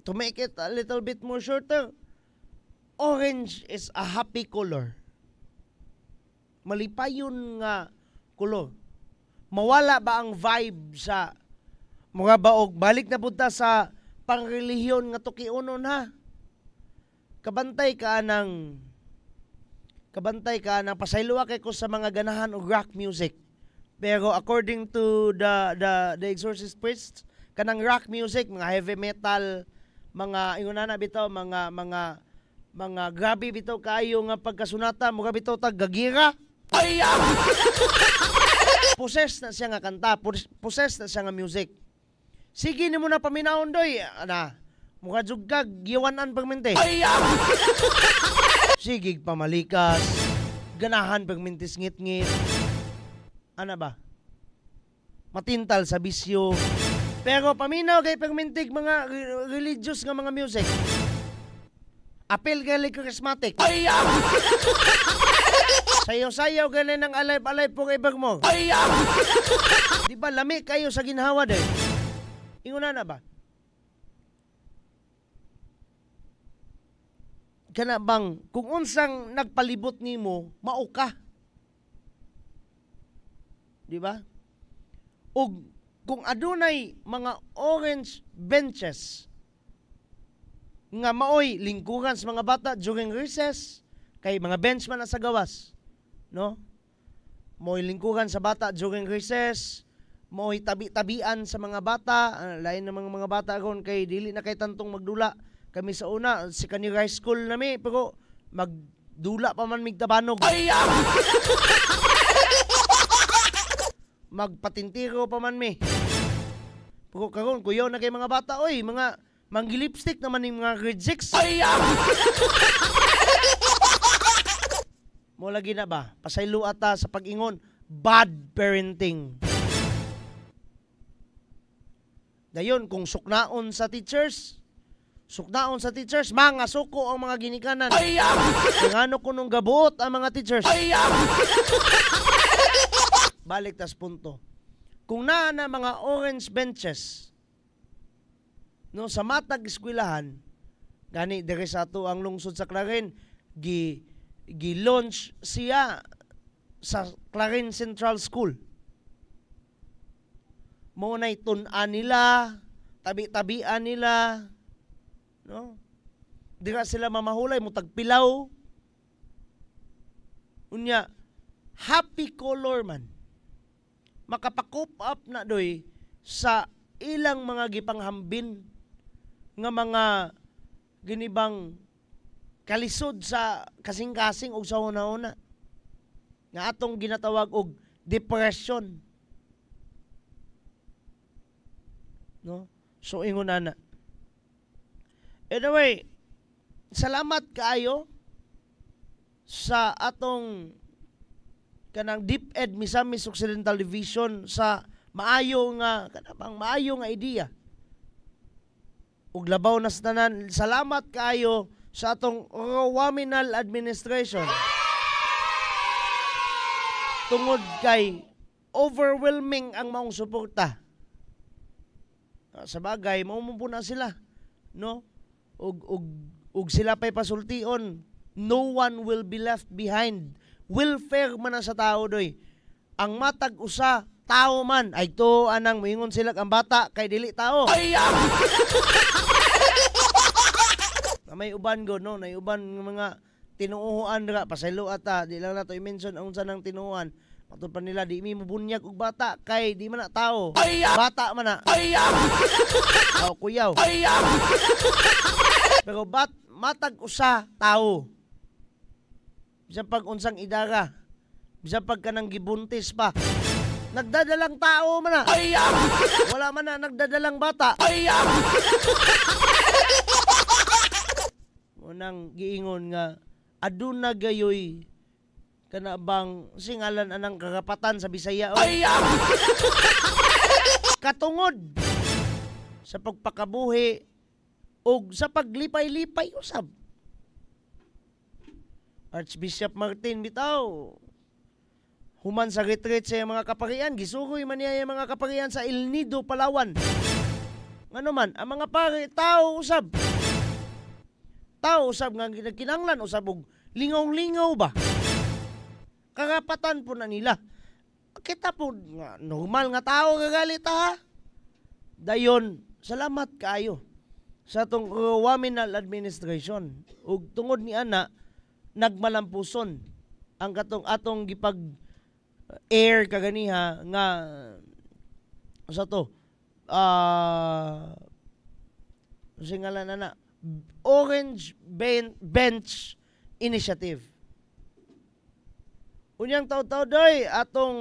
to make it a little bit more shorter, orange is a happy color. Malipayon nga color. Mawala ba ang vibe sa mga baog? Balik na punta sa pangrelihiyon nga tukiunon ha. Kabantay ka ng pasayloa kay ko sa mga ganahan og rock music. Pero according to the Exorcist Priests, kanang rock music, mga heavy metal, mga ingonana bitaw, mga grabe bitaw kayo nga pagkasunata, mga bitaw tag gagira. Possessed na siya nga kanta, possessed na siya nga music. Sige nimo na paminahon doy, ana. Mukha jugkag giwanan pagmente. Sige pamalikas, ganahan pagmintis ngit-ngit. Ana ba? Matintal sa bisyo. Pero paminaw kay pagmintig mga religious nga mga music. Apel kay charismatic. Sayaw-sayaw gani ng alive-alive po kay mo. Di ba lami kayo sa ginhawa day? Inguna na ba? Kana bang kung unsang nagpalibot nimo, mao ka. Di ba? Og kung adunay mga orange benches nga maoy lingkuran sa mga bata during recess, kay mga bench man na sa gawas, no? Maoy lingkuran sa bata during recess, maoy tabi-tabian sa mga bata, lain ng mga bata ron kay dili na kay tantong magdula. Kami sa una, si kani high school nami, pero magdula pa man migtabanog. Magpatintiro pa man mi. Pero karon kuyaw na kay mga bata, oy, mga manggilipstick naman yung mga grade 6. Mo lagi na ba? Pasaylo ata sa pag-ingon, bad parenting. Dayon, kung suknaon sa teachers, Sukdaon sa teachers, mga suko ang mga ginikanan. Ngano ko nung gabuot ang mga teachers. Balik tas punto. Kung naa na mga orange benches no sa matag eskwelahan, gani dire sa ato ang lungsod sa Clarin, gi-launch siya sa Clarin Central School. Mo nay tun-an nila, tabi-tabian nila, no? Dira sila mamahulay mo tagpilaw. Unya happy color man. Makapakop up na doy sa ilang mga gipanghambin nga mga ginibang kalisod sa kasing-kasing og sa una-una nga atong ginatawag og depression. No? So ingon na. Anyway, salamat kaayo sa atong kanang DepEd Misamis Occidental Division sa maayo nga kanang maayo nga ideya. Ug labaw na sa tanan, salamat kaayo sa atong Rowaminal Administration. Tungod kay overwhelming ang maong suporta. Sa bagay, maumumuna sila, no? Ug sila pa'y pasultion, no one will be left behind. Welfare man na sa tao doy. Ang matag usa tao man ay to anang moingon sila ang bata kay dili tao. Na may uban go no, nay uban mga tinuuhan ra pasaylo ata di lang nato i-mention ang unsa nang tinuuhan. Matud pa nila di mi mobunyag og bata kay di man na tao. Bata man na. Aw kuyaw. Pero matag usa tao. Bisan pag unsang idara, bisan pag kanang gibuntis pa, nagdadalang tao man na. Wala man na nagdadalang bata. Unang giingon nga aduna gayoy kana bang singalan anang karapatan sa Bisaya. Katungod sa pagpakabuhi o sa paglipay-lipay usab. Archbishop Martin bitaw human sa retreat sa mga kaparian, gisugoy man niya yung mga kaparian sa El Nido, Palawan. Ngano man, ang mga pari tao usab nga kinanglan usab og lingaw-lingaw ba. Karapatan po na nila. Kita po nga normal nga tao gagalit ha. Dayon, salamat kaayo sa atong Rowaminal Administration ug tungod ni ana nagmalampuson ang atong gipag air kaganiha nga sa to singalan na Orange Bench Initiative. Unyang taw-taw doy atong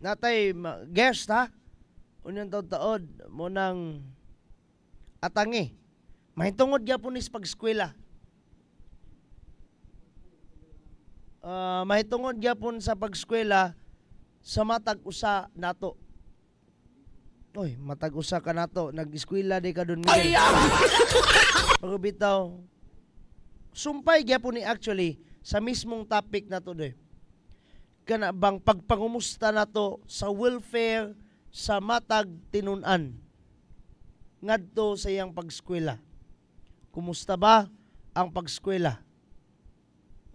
natay guest ha. Unyang taw-taod mo nang atangi. Mahitungod gyapon is pag-eskwela. Mahitungod gyapon sa pag-eskwela sa matag usa nato. Oy, matag usa ka nato, nag-eskwela di ka dun Miguel. Pero bitaw, sumpay gyapon ni actually sa mismong topic nato doy. Kana bang pagpangumusta nato sa welfare sa matag tinun-an ngadto sa iyang pag-eskwela. Kumusta ba ang pag-eskwela?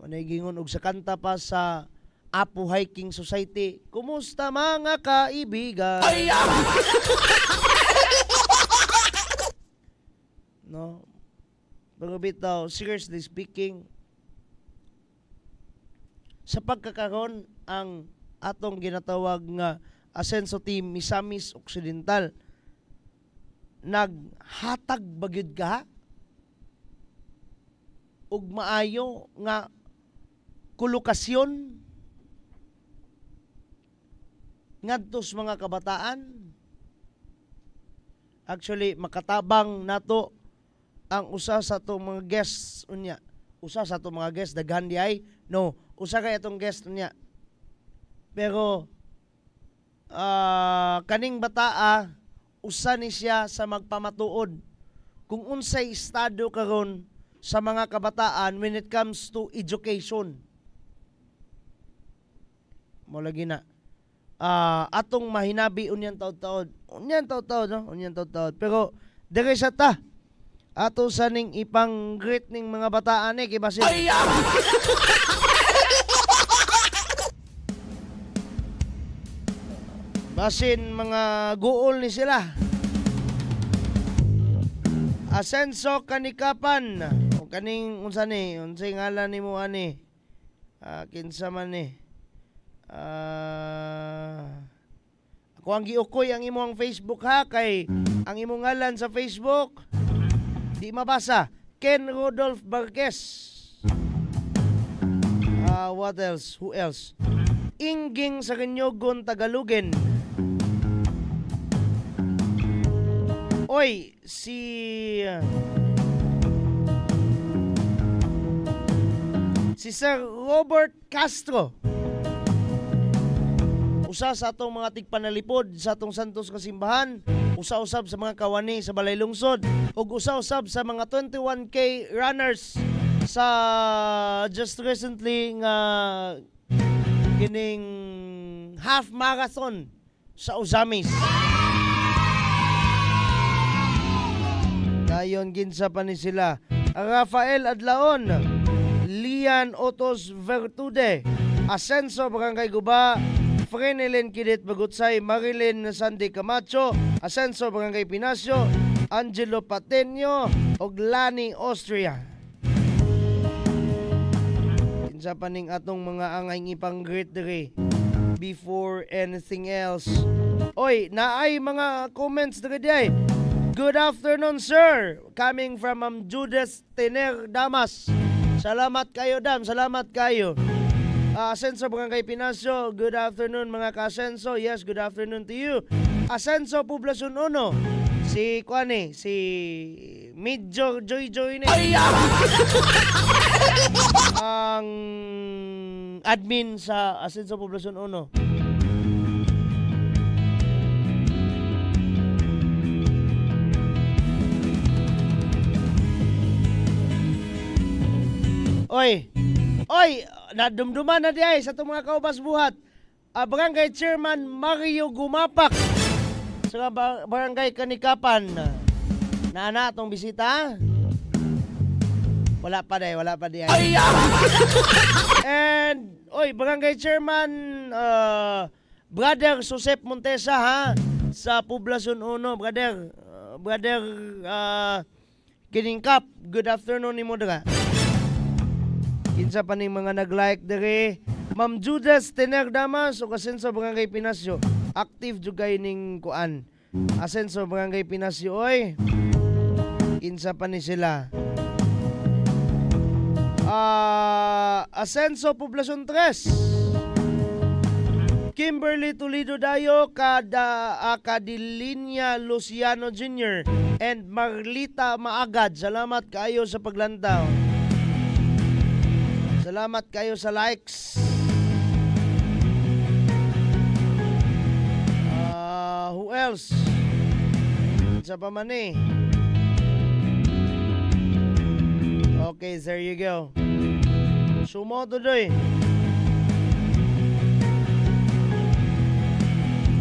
Manay gingon og sa kanta pa sa Apo Hiking Society, kumusta mga kaibigan? No? Pero bitaw, seriously speaking, sa pagkakaroon ang atong ginatawag nga Asenso Team Misamis Occidental, naghatag bagyod ka ug maayo nga kolokasyon ngadto sa mga kabataan. Actually makatabang nato ang usa sa atong mga guests unya. Usa sa atong mga guests daghan di ay no, usa kay atong guest unya. Pero kaning bataa usa ni siya sa magpamatuod kung unsay estado karon sa mga kabataan when it comes to education. Mo lagi na. Atong mahinabi unyan taod-taod. Unyan taod-taod, no? Unyan taod-taod. Pero dire sa ta ato sa ning ipang great ning mga bataan kay basin. Basin mga guol ni sila. Asenso Kanikapan o kaning unsa ni unsay ngalan nimo ani? Kinsa man ni? Ako ang giukoy ang imong Facebook ha kay ang imong ngalan sa Facebook di mabasa. Ken Rodolph Barquez. What else? Who else? Ingging sa Kanyogon Tagalugin. Oy, si Sir Robert Castro. Usa sa atong mga tigpanalipod sa atong Santos Kasimbahan, usa-usab sa mga kawani sa Balay Lungsod, ug usa-usab sa mga 21K runners sa just recently nga kining half marathon sa Uzamis. Dayon ginsa pa ni sila Rafael Adlaon, Lian Otos Vertude, Asenso Barangay Guba, Frenelen Kidit Bagutsay, Marilyn Sandy Camacho, Asenso Barangay Pinasyo, Angelo Pateño, og Lani Austria. Kinsa pa ning atong mga angay ipang great diri before anything else. Oy, naay mga comments diri day. Good afternoon, sir. Coming from Judas Tener Damas. Salamat kayo, Dam. Salamat kayo. Asenso Barangay Pinasyo. Good afternoon, mga ka-Asenso. Yes, good afternoon to you. Asenso Poblacion 1. Si Kwani, si Medyo Joy ni. Ang admin sa Asenso Poblacion 1. Oy, nadumduman na di ay sa itong mga kaubas buhat. Barangay Chairman Mario Gumapak sa Barangay Kanikapan. Naana itong bisita? Wala pa di ay. And, Barangay Chairman Brother Josep Montesa ha, sa Poblacion 1. Brother Kiningkap, good afternoon ni mo dira. Kinsa pa ning mga nag-like dere. Ma'am Judas Tener Damas o Asenso Barangay Pinasyo. Active jugay ning kuan. Asenso Barangay Pinasyo oy. Kinsa pa ni sila. Asenso Poblacion 3. Kimberly Toledo Dayo, Kadilinya Luciano Jr. and Marlita Maagad. Salamat kayo sa paglantaw. Salamat kayo sa likes. Who else? Sa pa man eh. Okay, there you go. Sumo today.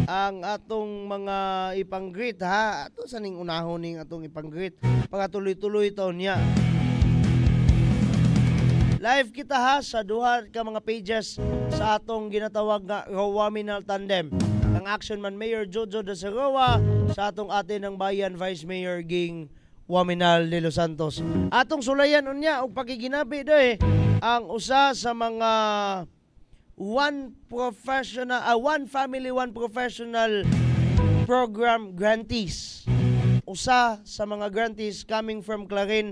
Ang atong mga ipang-greet ha. Ato sa ning unahon ning atong ipang-greet. Pagatuloy-tuloy taon niya. Live kita ha sa duha ka mga pages sa atong ginatawag nga Rowaminal Tandem. Ang Action Man Mayor Jojo de Seroa sa atong atin ng bayan Vice Mayor Ging Waminal de Los Santos. Atong sulayan unya og pakiginabi do ang usa sa mga one family one professional program grantees. Usa sa mga grantees coming from Clarin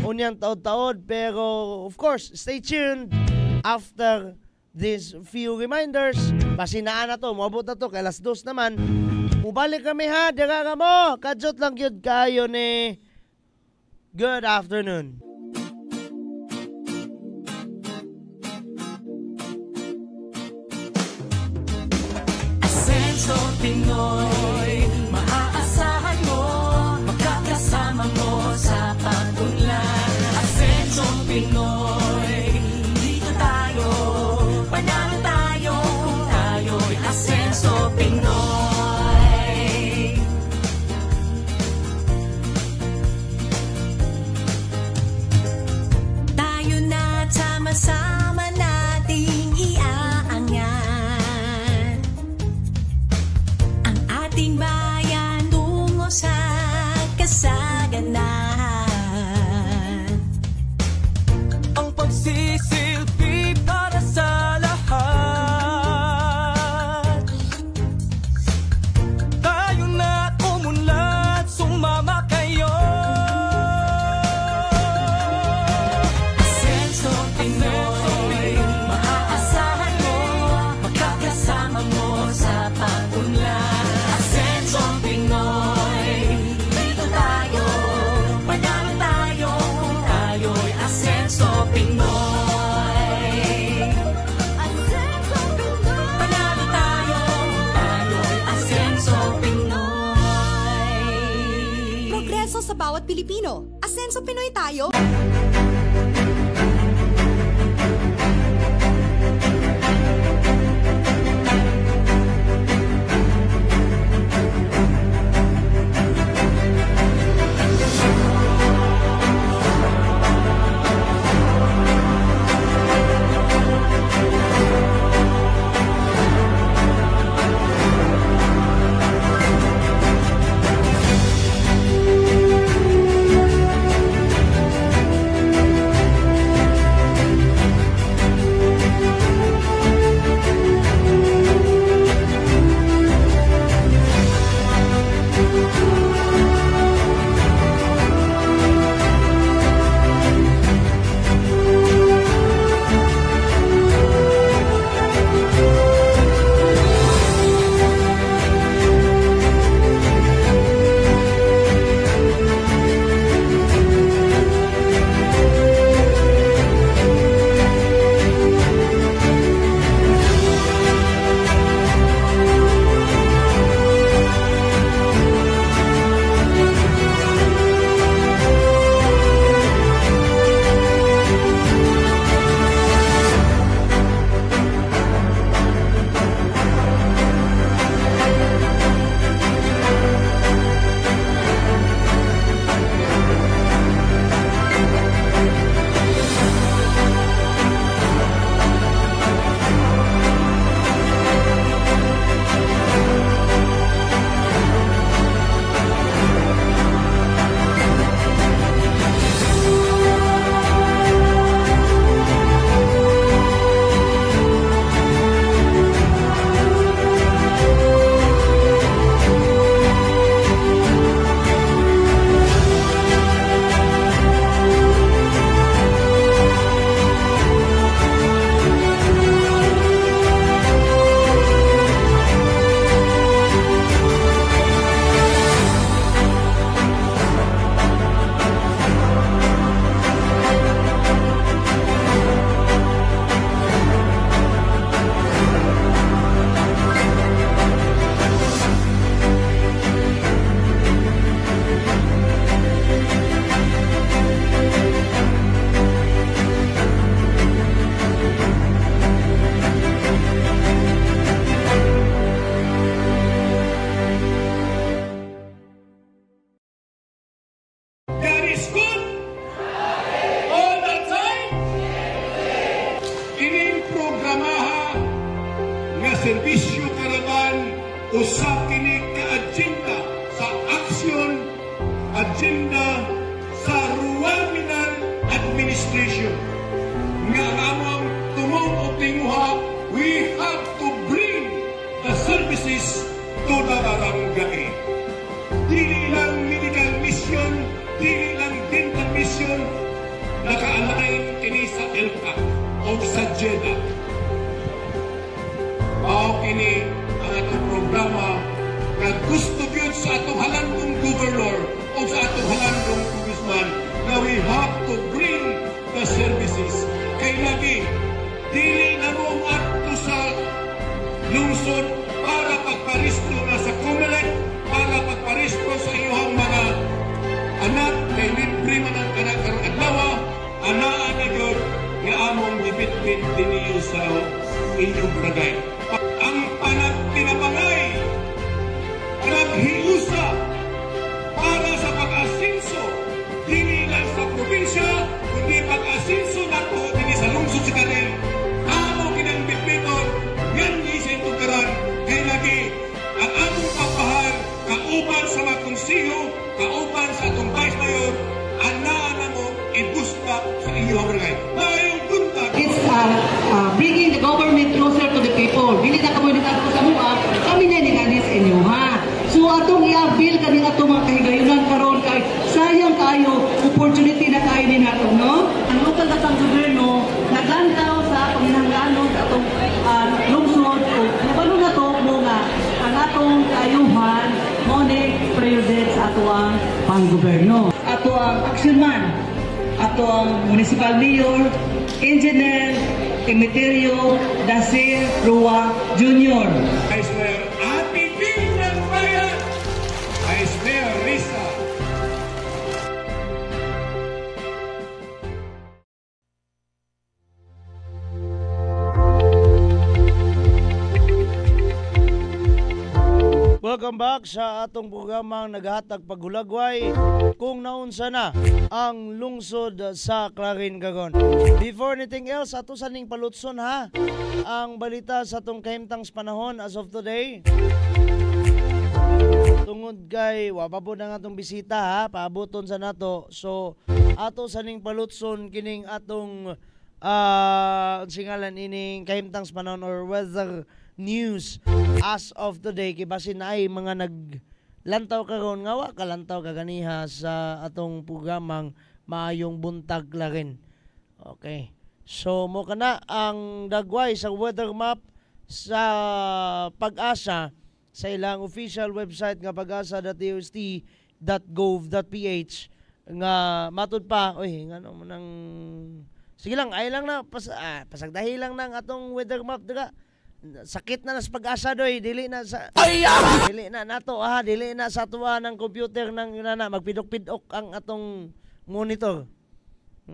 unyang taod-taod, pero of course, stay tuned after these few reminders. Basinaan na to, mabot na to, kay alas 2 naman. Mubalik kami ha, dira mo, kadyot lang yun kayo ni good afternoon. Asenso Pinoy, maaasahan mo, makakasama mo mga Pilipino. Asenso Pinoy tayo! serbisyo karaban usa kini ka agenda sa aksyon agenda sa Rural Mineral Administration nga among tumong o tinguha, we have to bring the services to the barangay. Dili lang medical mission, dili lang dental mission, naka-align kini sa ELCA o sa JEDA. Mao kini ang atong programa na gusto gyud sa atong halandong governor o sa atong halandong congressman na we have to bring the services. Kay lagi, dili na mo ato sa lungsod para pagparisto na sa COMELEC, para pagparisto sa iyong mga anak, kay libre man ang anak karong adlaw, anaan na gyud nga among gibitbit dinhi sa inyong barangay. Ang pinapangay, naghiusa para sa pag-asinso, dili lang sa probinsya, kundi pag-asinso na po dili sa lungsod sa Karel. Amo kinang bitbiton, yan sa itong karan, kay lagi ang among pagpahal, kauban sa mga konsiyo, kauban sa atong vice mayor, anaan na mo ibusta sa inyong barangay. Mayong buntag. It's bringing the government closer to the people. Dili na komunidad ko sa mga, kami na nilani sa inyo, ha? So atong i-avail kani atong mga kahigayunan karon kay sayang kayo opportunity na kayo ni nato, no? Ang lokal datang gobyerno naglantaw sa panginahanglanon sa atong lungsod o nabalo na to mo nga ang atong kaayuhan mo ni priority sa ato ang panggobyerno. Ato ang action man, ato ang municipal mayor, engineer Emeterio Dacer Rua Jr. Vice Mayor Ati Bing ng Bayan, Vice Mayor Risa, Welcome back sa atong programang naghatag paghulagway kung naunsa na ang lungsod sa Clarin karon. Before anything else, ato sa ning palutson ha ang balita sa atong kahimtang panahon as of today. Tungod kay wapabot na nga atong bisita ha, paaboton sa nato. So ato sa ning palutson kining atong singalan ining kahimtang panahon or weather news as of today, kay basin na ay mga naglantaw karon nga wa kalantaw kaganiha sa atong programang maayong buntag la rin. Okay, so mo kana ang dagway sa weather map sa Pag-asa sa ilang official website nga pag-asa.tost.gov.ph nga matud pa ngano mo nang sige lang ay lang na pasagdahi lang nang atong weather map diga. Sakit na nas Pag-asa doy, dili na sa dili na nato dili na sa tuwa ng computer ng inana magpidok-pidok ang atong monitor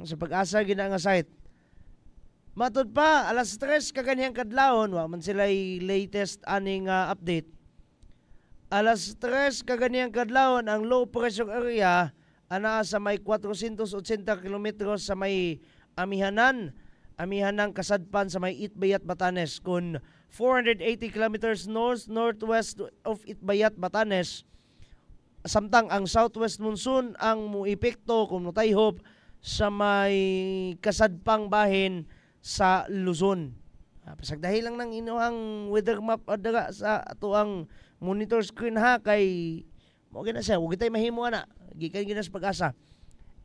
sa Pag-asa gina nga site. Matud pa alas 3 kaganihang kadlawon wa man sila latest aning update. Alas 3 kaganihang kadlawon ang low pressure area ana sa may 480 kilometros sa may amihanang kasadpan sa may Itbayat, Batanes kun 480 kilometers northwest of Itbayat, Batanes. Samtang ang southwest monsoon ang muepekto kung mutayhop sa may kasadpang bahin sa Luzon. Pasagdahi lang ng inuhang weather map daga sa ato ang monitor screen ha kay mo gina siya ug tay mahimo ana gikan gina sa Pag-asa.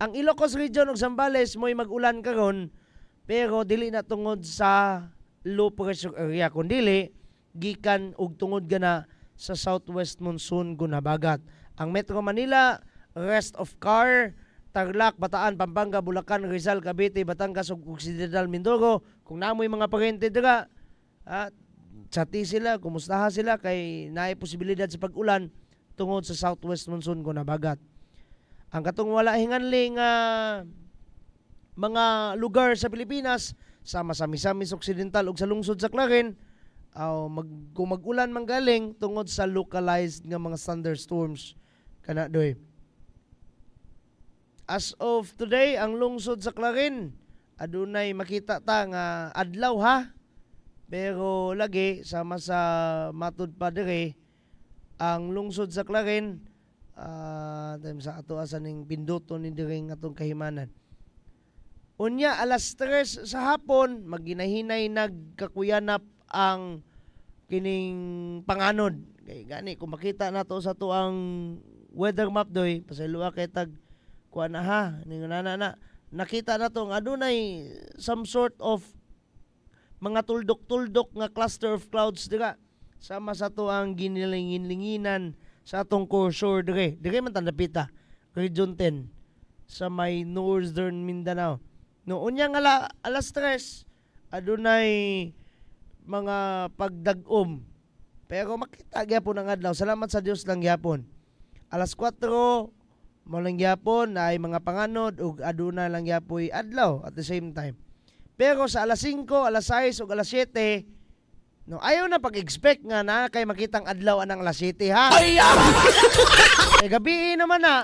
Ang Ilocos Region ug Zambales mo'y mag-ulan karon pero dili na tungod sa low pressure area kundi gikan og tungod gana sa southwest monsoon gunabagat. Ang Metro Manila, rest of Car, Tarlac, Bataan, Pampanga, Bulacan, Rizal, Cavite, Batangas ug Occidental Mindoro kung namoy mga parente dira chati sila, kumustaha sila kay naay posibilidad sa pag-ulan tungod sa southwest monsoon gunabagat. Ang katong wala hinganling mga lugar sa Pilipinas sama sa Misamis Occidental ug sa lungsod sa Clarin kung mag-ulan manggaling tungod sa localized nga mga thunderstorms kana doy. As of today ang lungsod sa Clarin adunay makita ta nga adlaw ha pero lagi sama sa matud pa dire ang lungsod sa Clarin sa ato asaning pinduton ni dire atong kahimanan. Unya alas 3 sa hapon maginahinay nagkakuyanap ang kining panganod. Kay gani kung makita nato sa to ang weather map doy pasayloa kay tag kuan na ha ning na nakita nato nga adunay some sort of mga tuldok-tuldok nga cluster of clouds diga sama sa to ang ginilingin-linginan sa atong core shore dire man tandapita Region 10 sa may northern Mindanao. No, unya nga alas 3 adunay mga pagdag-om. Pero makita gyapon ang adlaw. Salamat sa Dios lang gyapon. Alas 4 mo lang gyapon ay mga panganod ug aduna lang gyapoy adlaw at the same time. Pero sa alas 5, alas 6 ug alas 7 no, ayaw na pag-expect nga na kay makitang adlaw anang alas 7 ha. Eh gabi naman na.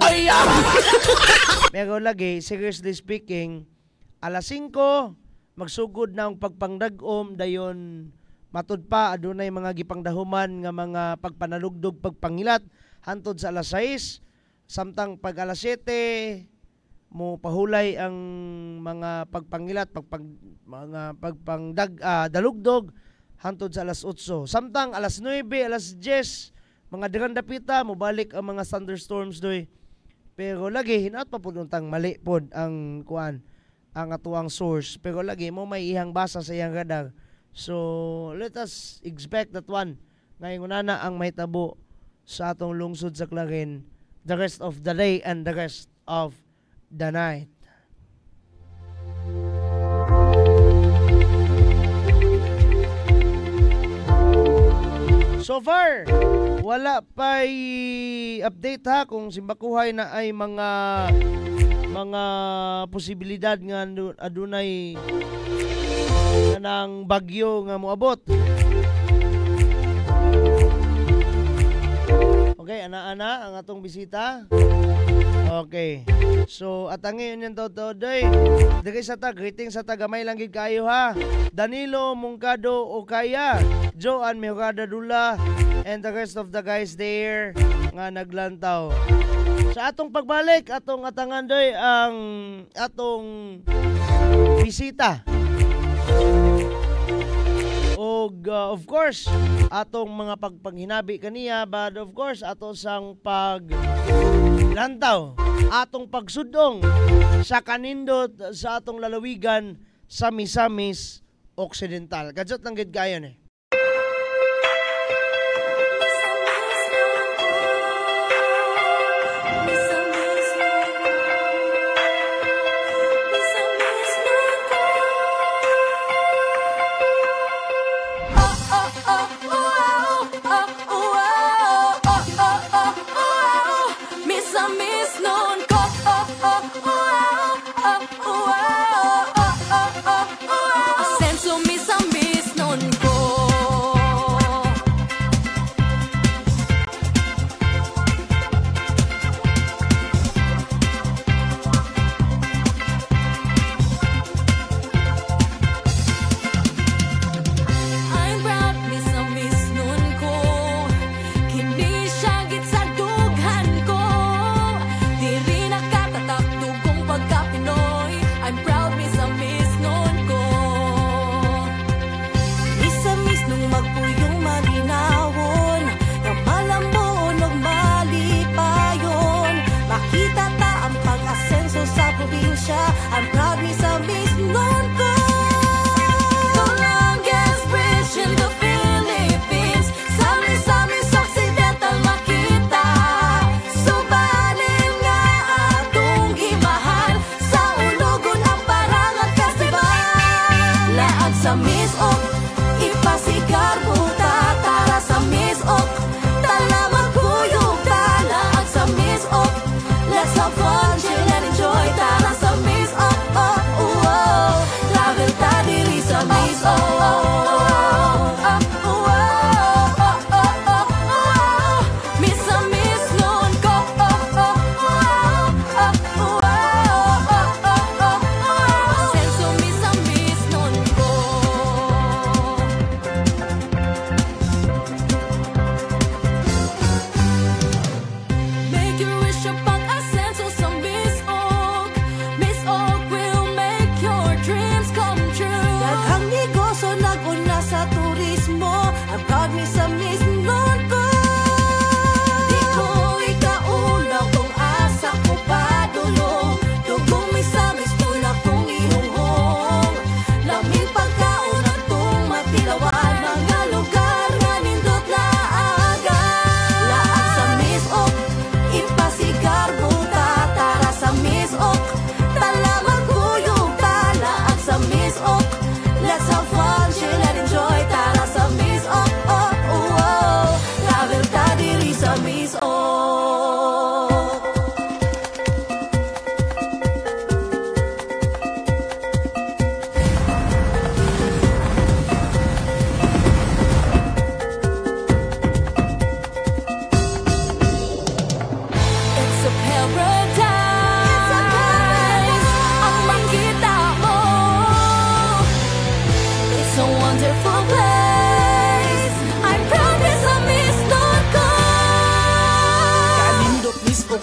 Pero lagi seriously speaking alas 5, magsugod na ang pagpangdag-om dayon matud pa adunay mga gipangdahuman nga mga pagpanalugdog pagpangilat hantod sa alas 6 samtang pag alas 7 mo pahulay ang mga pagpangilat mga dalugdog hantod sa alas 8 samtang alas 9 alas 10 mga dirandapita mo balik ang mga thunderstorms doy pero lagi hinaot pa pud untang mali pod ang kuan ang atuang source pero lagi mo may ihang basa sa iyang radar. So let us expect that one ngayon na ang mahitabo sa atong lungsod sa Clarin the rest of the day and the rest of the night. So far wala pa'y update ha kung simbakuhay na ay mga posibilidad nga adunay ng bagyo nga moabot. Okay, ana-ana ang atong bisita. Okay. So, at ang ngayon yung totoy. Dagay sa tag, greeting sa tagamay lang gid kayo ha. Danilo Mungkado Okaya, Joan Mihurada Dula, and the rest of the guys there nga naglantaw. Sa atong pagbalik, atong atangan doy ang atong bisita. Og of course, atong mga pagpanghinabi kaniya, but of course, ato sang paglantaw, atong pagsudong sa kanindot sa atong lalawigan sa Misamis Occidental. Gadjot lang gid gayon eh.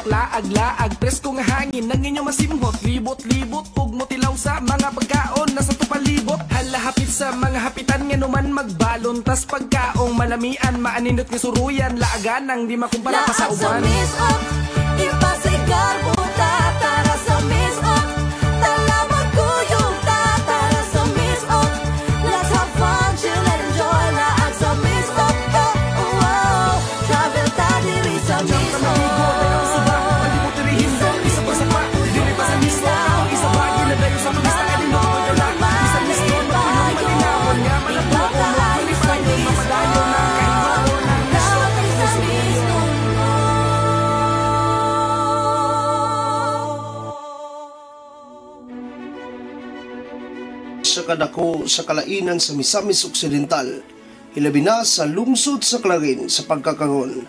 Laag-laag, presko nga hangin nang inyong masimhot, libot-libot ug motilaw sa mga pagkaon nasa tupalibot. Halahapit sa mga hapitan nga numan magbalon, tas pagkaong malamian maaninot nga suruyan, laagan nang di makumpara pa sa uban. Laag sa misok, ipasigar buta, tara sa misok, talamag kuyog ta, tara sa misok, let's have fun, chill and enjoy. Laag sa misok, oh, oh, oh, travel ta diri sa misok. Sa kadako sa kalainan sa Misamis Occidental, hilabi na sa lungsod sa Clarin sa pagkakangon.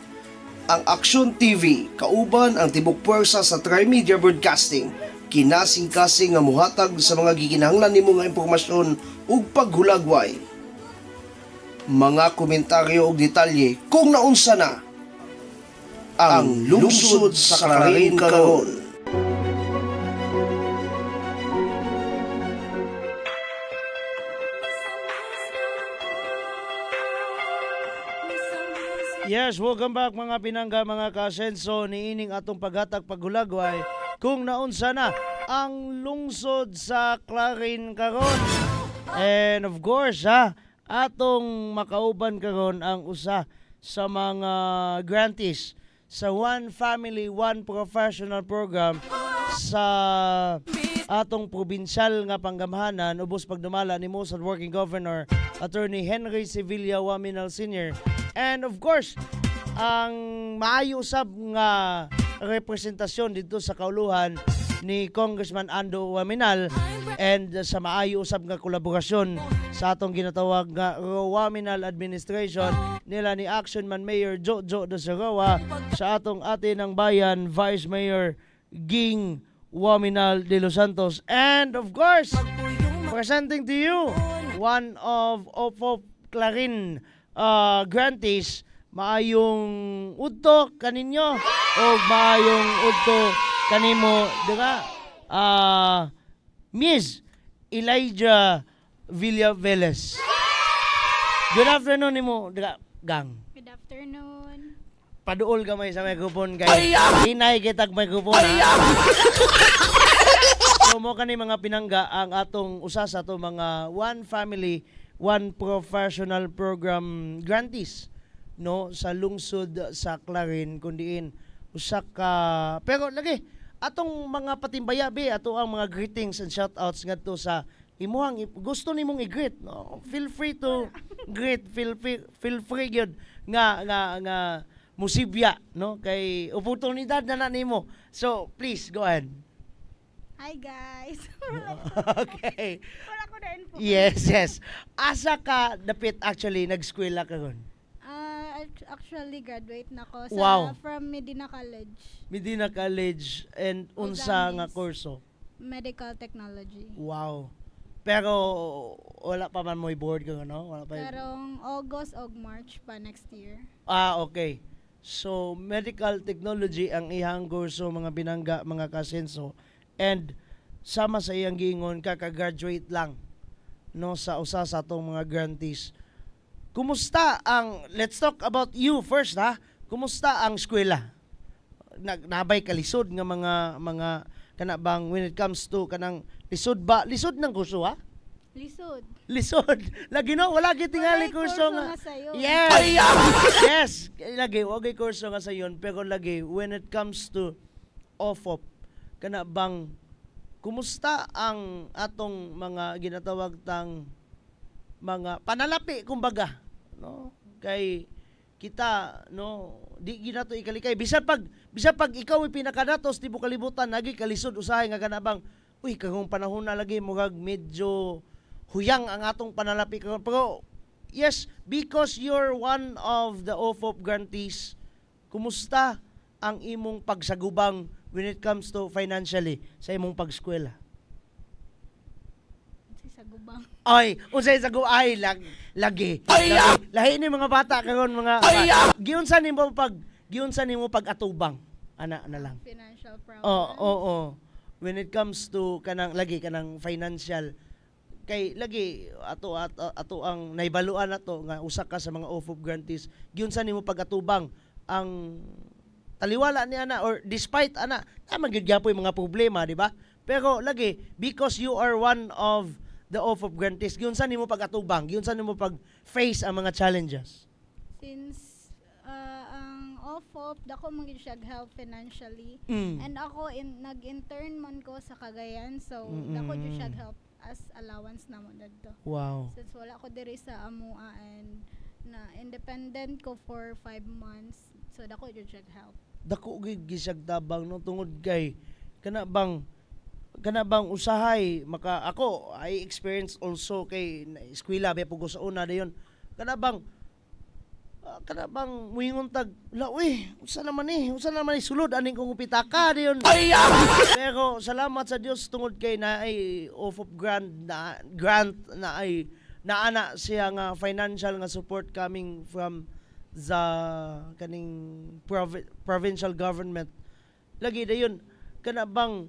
Ang Aksyon TV kauban ang tibok puwersa sa Trimedia Broadcasting kinasing-kasing nga muhatag sa mga gikinahanglan nimo nga impormasyon ug paghulagway. Mga komentaryo ug detalye kung naunsa na ang lungsod sa Clarin karon. Yes, welcome back mga pinangga, mga kasenso, niining atong paghatag paghulagway kung naunsa na ang lungsod sa Clarin karon. And of course, atong makauban karon ang usa sa mga grantees sa One Family, One Professional Program sa atong probinsyal nga panggamhanan ubos pagdumala ni Mossad Working Governor Attorney Henry Sevilla Waminal Sr. And of course, ang maayo usab nga representasyon dito sa kauluhan ni Congressman Ando Waminal and sa maayo usab nga kolaborasyon sa atong ginatawag nga Waminal Administration nila ni Action Man Mayor Jojo de Sarawa sa atong ate ng bayan Vice Mayor Ging Waminal de Los Santos. And of course, presenting to you one of Clarin grantees, maayong udto kaninyo o maayong udto kanimo diba Miss Elijah Villaveles. Good afternoon nimo diba gang. Good afternoon. Paduol gamay sa microphone kay hinay kitag microphone. So mo kani mga pinangga ang atong usa sa ato mga One Family, One Professional Program grantees no sa lungsod sa Clarin kundiin usa ka pero lagi atong mga patimbaya be ato ang mga greetings and shoutouts ngadto sa imuhang gusto nimong i-greet no, feel free to greet, feel free gyud nga musibya no kay oportunidad na nimo, so please go ahead. Hi guys. Okay. Wala ko na info. Yes. Asa ka dapit actually nag-eskwela karon? Actually graduate na ko from Medina College. Medina College and unsa nga kurso? Medical Technology. Wow. Pero wala pa man mo board ka no? Wala pa. Karong August o March pa next year. Okay. So Medical Technology ang ihang kurso mga binangga, mga kasenso. And sama sa iyang giingon kaka-graduate lang no sa usa sa atong mga grantees. Kumusta ang let's talk about you first Kumusta ang eskwela? Nabay kalisod nga mga kana bang when it comes to kanang lisod ng kurso Lisod. Lagi no wala gyud tingali kurso nga. Yes. Lagi wagay kurso nga sayon pero lagi when it comes to OFOP kana bang kumusta ang atong mga ginatawag tang mga panalapi kumbaga no kay kita no di ginato ikalikay bisan pag ikaw ay pinakadatos tibo kalibutan nagi kalisod usahay nga kana bang uy kagong panahon na lagi murag medyo huyang ang atong panalapi karon pero yes because you're one of the OFOP grantees kumusta ang imong pagsagubang when it comes to financially sa imong pag-eskwela? Unsay sagubang lagi. Lahi ni mga bata karon mga giunsa nimo pag-atubang ana na lang. Financial problem. Oo. When it comes to kanang financial kay lagi ato ang naibaluan nato nga usa ka sa mga OFOP grantees giunsa nimo pag-atubang ang taliwala ni ana or despite ana magyagyapoy mga problema di ba pero lagi because you are one of the OFOP grantees giunsa nimo pag-atubang giunsa nimo pag-face ang mga challenges since ang OFOP dako man gyud siya help financially and ako nag-intern man ko sa Cagayan so dako gyud siya help as allowance namo dadto. Wow. Since wala ko diri sa amua and na independent ko for 5 months so dako gyud siya help. Dako gyud gisag tabang no tungod kay kana bang usahay maka ako I experience also kay eskwela be pugo sa una dayon kana bang Kana bang muingon tag lawi unsa naman sulod aning kong pitaka diyon. Pero salamat sa Dios tungod kay na ay off of grant na ay naana siya nga financial nga support coming from the kaning provincial government. Lagi dayon kana bang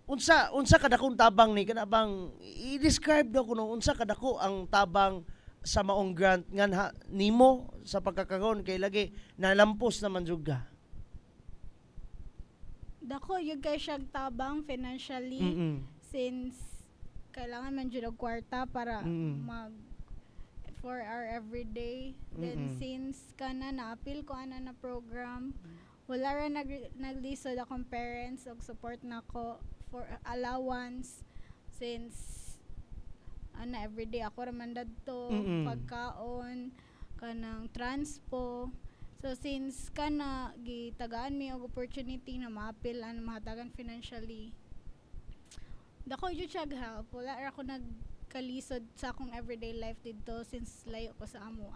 unsa kadakong tabang ni kana bang i-describe daw kuno unsa kadako ang tabang sa maong grant nga nimo sa pagkakaroon kay lagi nalampos naman jud ka. Dako yung kay siyang tabang financially since kailangan man jud og kwarta para for our everyday. Then since kana na-appeal ko ana na program, wala ra naglisod akong parents og support nako for allowance since ana everyday ako ra man dadto pagkaon kanang transpo. So since kana gitagaan mi og opportunity na ma-appeal and mahatagan financially, dako jud siya help. Wala ra ako nagkalisod sa akong everyday life dito since layo ko sa amo.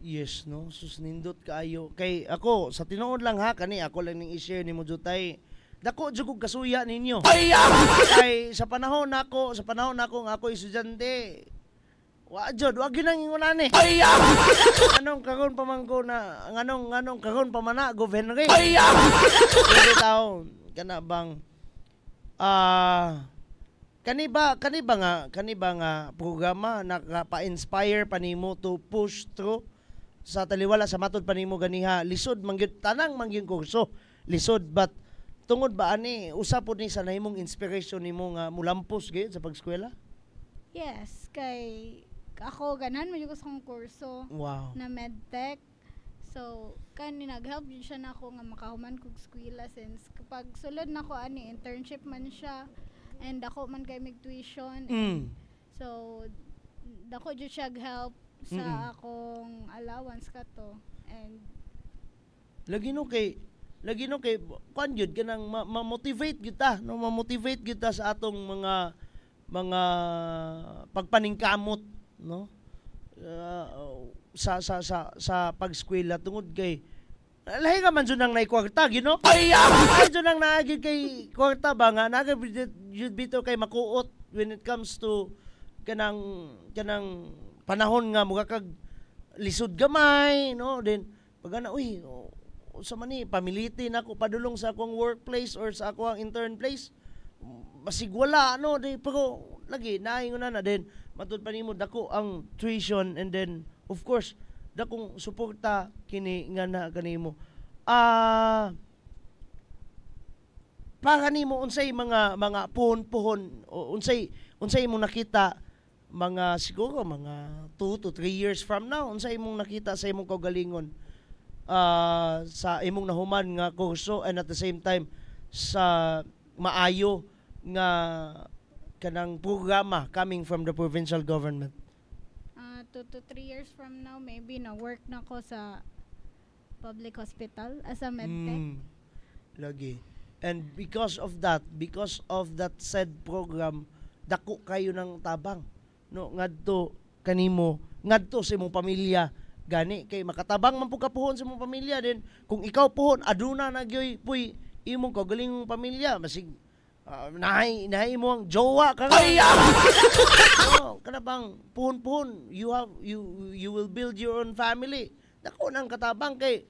Yes, no? Susnindot kaayo. Kay ako, sa tinuod lang ha, kani ako lang ning i-share ni mo jutay. Dako jud kog kasuya ninyo. Kay sa panahon nako nga ako estudyante. Wa ginang ingunan eh. Anong karon pa man ko na nganong karon pa man na gobyerno kay. Dili taon kana bang kani ba nga programa nakapa-inspire panimo to push through sa taliwala sa matod panimo ganiha lisod mangyud tanang mangyud kurso lisod but tungod ba ani usa pod ni sa nahimong inspiration nimo nga mulampos gyud sa pag-eskwela? Yes, kay ako ganahan man jud ko sa akong kurso na medtech. So kani nag-help jud siya nako nga makahuman kog eskwela since kapag sulod nako ani internship man siya and dako man kay mig tuition. So dako jud siya help sa akong allowance kato and lagi no kay kuan gyud kanang ma-motivate gyud ta no ma-motivate gyud ta sa atong mga pagpaningkamot no sa pag-eskwela tungod kay lahi ka man jud nang naikwarta you know ay jud nang naagid kay kwarta ba nga naga jud bito kay makuot when it comes to kanang panahon nga muga kag lisod gamay no then pag ana sa mani pamiliti na ko padulong sa akong workplace or sa akong intern place basig wala no di pero lagi naingon na din matud pa nimo dako ang tuition and then of course dakong suporta kini nga na kanimo para nimo unsay mga puhon-puhon o unsay imong nakita mga siguro mga 2 to 3 years from now unsay imong nakita sa imong kaugalingon sa imong nahuman nga kurso and at the same time sa maayo nga kanang programa coming from the provincial government? 2 to 3 years from now maybe na work na ko sa public hospital as a medtech. Lagi. And because of that said program dako kayo ng tabang no ngadto kanimo ngadto sa imong pamilya gani kay makatabang man pud ka puhon sa imong pamilya din kung ikaw puhon aduna na gyoy puy imong kaugalingong pamilya basig nahay mo ang jowa ka nga. No, kana bang puhon you will build your own family dako nang katabang kay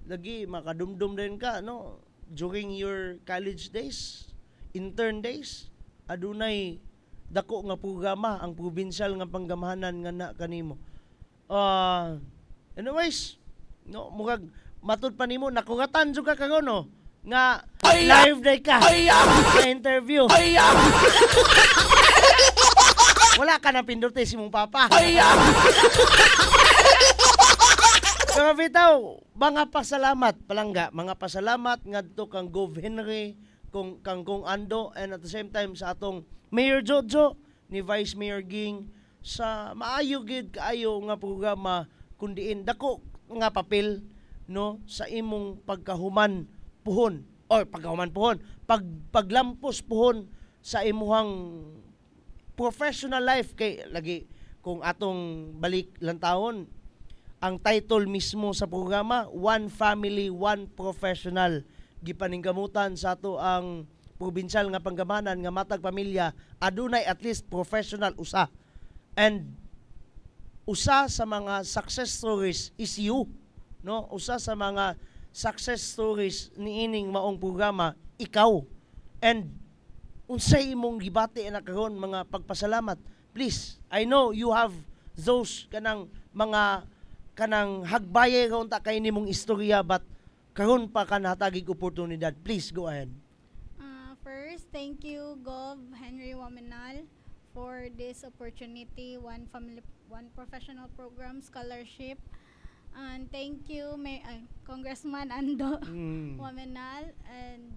lagi makadumdum din ka no during your college days intern days adunay dako nga programa ang provincial nga panggamahanan nga na kanimo. Anyways, no murag matud pa nimo nakugatan jud ka karon no nga live day ka sa interview. Wala ka nang pinduti si mong papa. Pero bitaw, mga pasalamat palangga, mga pasalamat ngadto kang Gov Henry kung Ando and at the same time sa atong Mayor Jojo ni Vice Mayor Ging sa maayo gid kaayo nga programa kundiin dako nga papel no sa imong pagkahuman puhon or paglampos puhon sa imuhang professional life kay lagi kung atong balik lantawon ang title mismo sa programa, One Family, One Professional. Gipaninggamutan sa ato ang probinsyal nga panggamanan nga matag pamilya adunay at least professional usa. And usa sa mga success stories is you, no? Usa sa mga success stories niining maong programa ikaw. And unsay imong gibati na karon mga pagpasalamat. Please, I know you have those kanang mga kanang hagbaya karon ta kay nimong istorya, but karon pa ka nahatagig oportunidad. Please go ahead. First, thank you Gov Henry Waminal for this opportunity, One Family, One Professional Program Scholarship. And thank you Congressman Ando Waminal and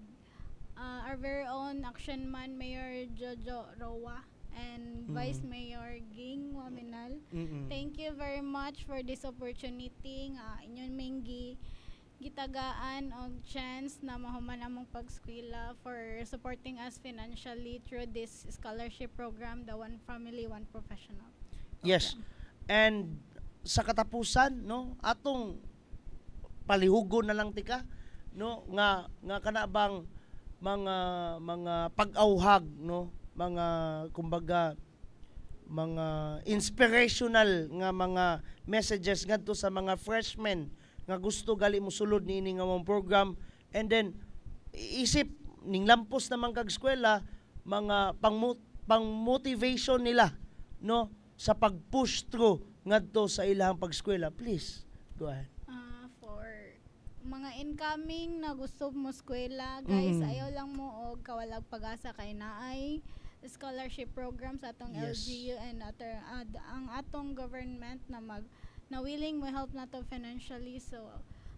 our very own action man Mayor Jojo Roa and Vice Mayor Ging Waminal. Thank you very much for this opportunity nga inyon minggi gitagaan og chance na mahuman among pagskwela for supporting us financially through this scholarship program, the One Family, One Professional program. Yes. And sa katapusan, no, atong palihugon na lang tika, no, nga kanabang mga pag-auhag, no, mga kumbaga mga inspirational nga mga messages ngadto sa mga freshmen nga gusto gali mo sulod niini nga mong program, and then isip ning lampos na kag eskwela mga pang-motivation nila, no, sa pag-push through ngadto sa ilahang pag-eskwela. Please go ahead. For mga incoming na gusto mo eskwela, guys, ayaw lang mo og kawalag pag-asa kay naay scholarship program sa atong LGU and ang atong government na willing mo help nato financially. So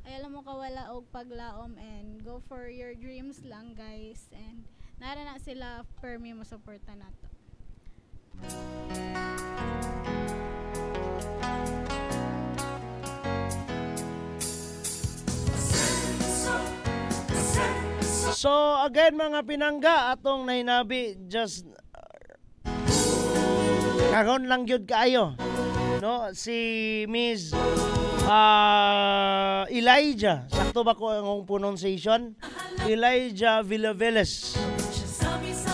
ayaw lang mo kawala og paglaom and go for your dreams lang, guys, and nara na sila permi mo suporta nato. So again mga pinangga, atong nahinabi just karon lang gyud kaayo, no, si Miss Elijah, sakto ba ko ang pronunciation? Elijah Villaveles,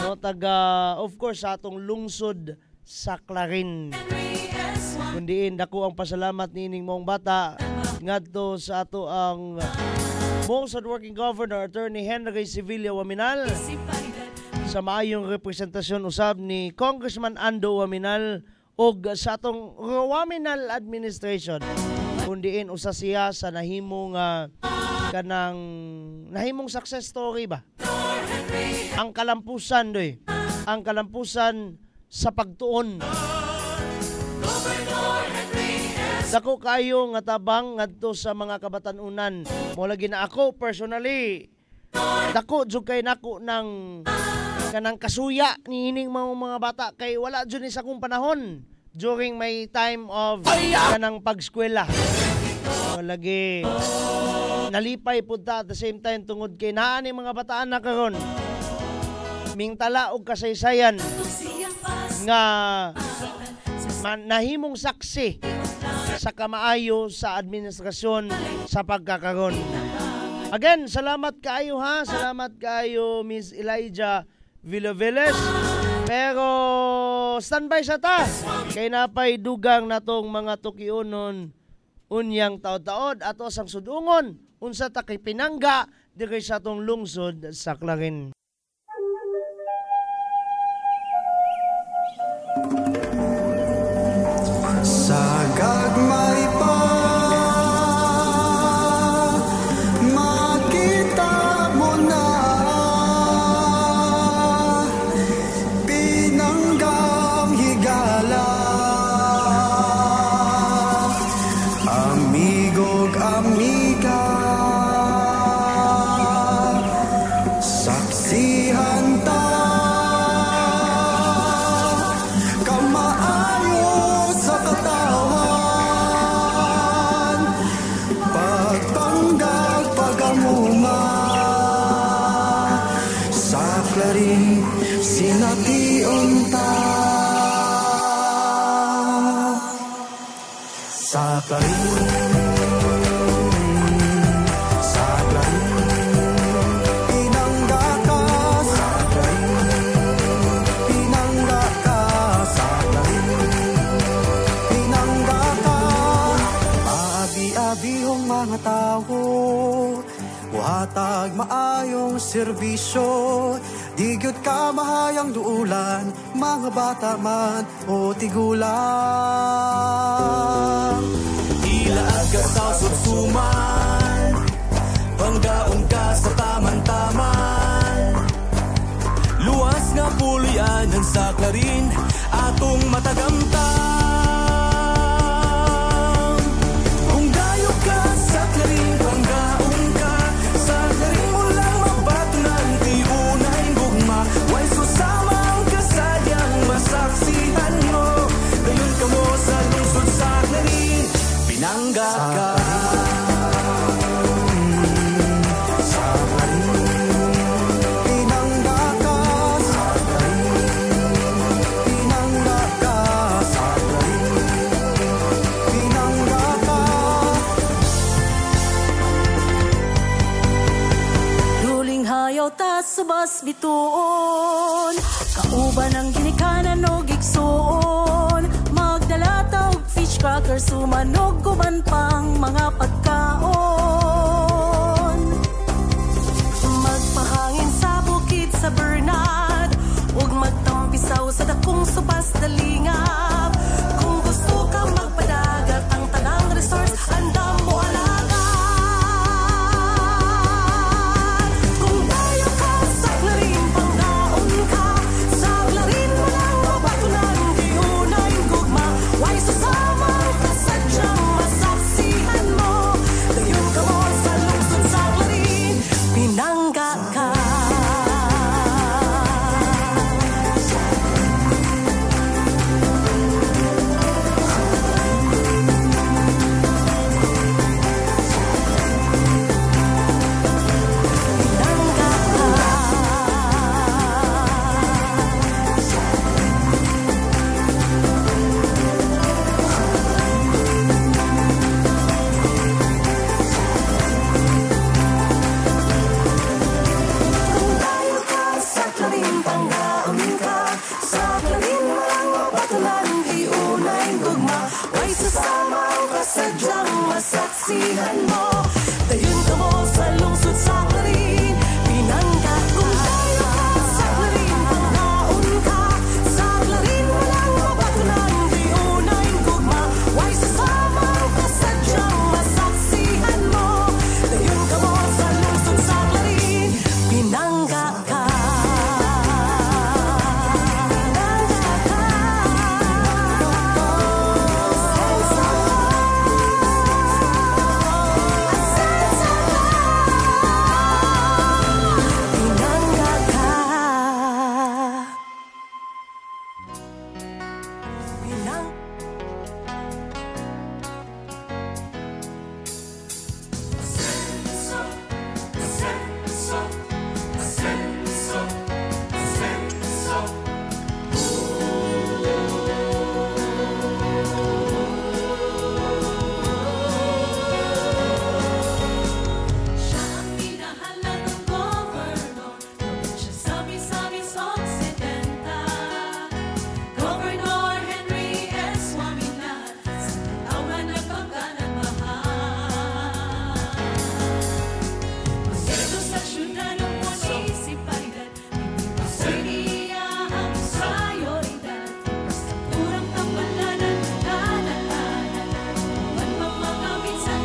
no, taga of course sa atong lungsod sa Clarin. Kundiin dako ang pasalamat niining mong bata ngadto sa ato ang most hardworking governor, Attorney Henry Sevilla Waminal, sa maayong representasyon usab ni Congressman Ando Waminal og sa atong Waminal administration. Kundiin usa siya sa nahimong nahimong success story ba? Ang kalampusan doy. Ang kalampusan sa pagtuon. Dako kayo nga tabang ngadto sa mga kabatanunan. Mo lagi na ako personally. Dako jud kay nako ng kanang kasuya niining mga bata kay wala jud ni sa akong panahon during my time of kanang pagskwela. Mo lagi nalipay pud ta at the same time tungod kay naa ni mga bataan na karon mingtala og kasaysayan nga nahimong saksi sa kamaayo sa administrasyon sa pagkakaron. Again, salamat kaayo ha. Salamat kaayo Miss Elijah Villaveles. Pero standby sa ta. Kay napay dugang natong mga tukionon unyang taod-taod ato sang sudungon unsa ta kay pinangga diri sa atong lungsod sa Clarin. Gagmay pa makita mo na pinanggang higala amigo'g amiga saksihan ta kamaayo sa katawan sinatiun ta sa Clarin, sa Clarin, pinangga ka sa Clarin, pinangga ka sa Clarin, pinangga ka. Maabi-abihong mga tao, buhatag maayong serbisyo, di gyud ka mahayang duulan, mga bata man o tigulang. Ilaag ka sa sutsuman, panggaon ka sa taman-taman, luwas nga pulianan sa Clarin, atong matagamtam. Kung dayo ka sa Clarin, panggaon ka sa Clarin, mo lang mabatunan, di unay gugma, way susamang kasadyang masaksihan mo, dayon ka mo sa lungsod sa Clarin, pinangga ka. Sa Clarin, pinangga ka sa Clarin, pinangga ka sa Clarin, pinangga ka. Duling hayaw ta subas bituon, kauban ang ginikanan o gigsuon, magdala ta og fish cracker, sumanog guban pang mga pagkaon. Magpahangin sa bukid sa Bernard, ug magtampisaw sa dakong subas dalingap. Kung gusto ka magpadagat, ang tanang resorts andam mo alagaan. Kung tayo ka sa Clarin, pangdaon ka sa Clarin, walang mabatunan, di unay gugma, way susama ka sa diyang masaksihan mo, dayon ka mo sa lungsod sa Clarin, pinangga ka. Tayo ka sa Clarin, panggaon ka sa Clarin, walang mabatulan, di unay gugma, way susama ka sa diyang masaksihan mo, dayon ka mo sa lungsod sa Clarin, pinangga. Kung tayo ka sa Clarin, panggaon ka sa Clarin, walang mabatulan, di unay gugma, way susama ka sa diyang masaksihan mo, dayon ka mo sa lungsod sa Clarin, pinangga ka. Pinangga ka. Pinang Siya ang minahala ng gobernador, probinsya sa Misamis Occidental. Gobernador Henry S. Waminal, sa tauhan ng pagkanan mahal. Proyekto sa syudad ng munisipalidad, ako'y niyahang prioridad. Infrastrukturang tambalanan, kalalanan, man mamagamit sa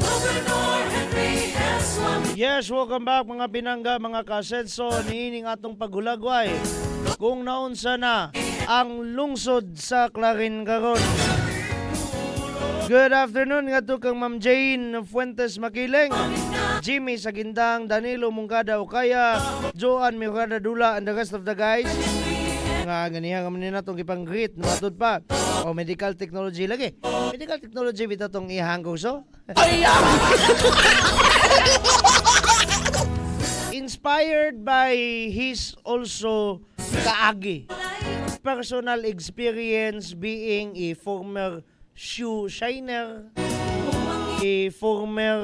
Gobernador Henry S. Waminal. Yes, welcome back mga pinangga, mga kasenso, niining atong paghulagway kung naunsa na ang lungsod sa Clarin karon. Good afternoon nga to kang Ma'am Jane Fuentes Makiling, Jimmy Sagindang, Danilo Mungkada Ukaya, Joan Mirada Dula, and the rest of the guys. Nga ganihan kami na itong ipang-greet na matod pa. O medical technology lagi. Medical technology bita itong ihang kurso. Inspired by his also kaagi. personal experience being a former shoe shiner, a former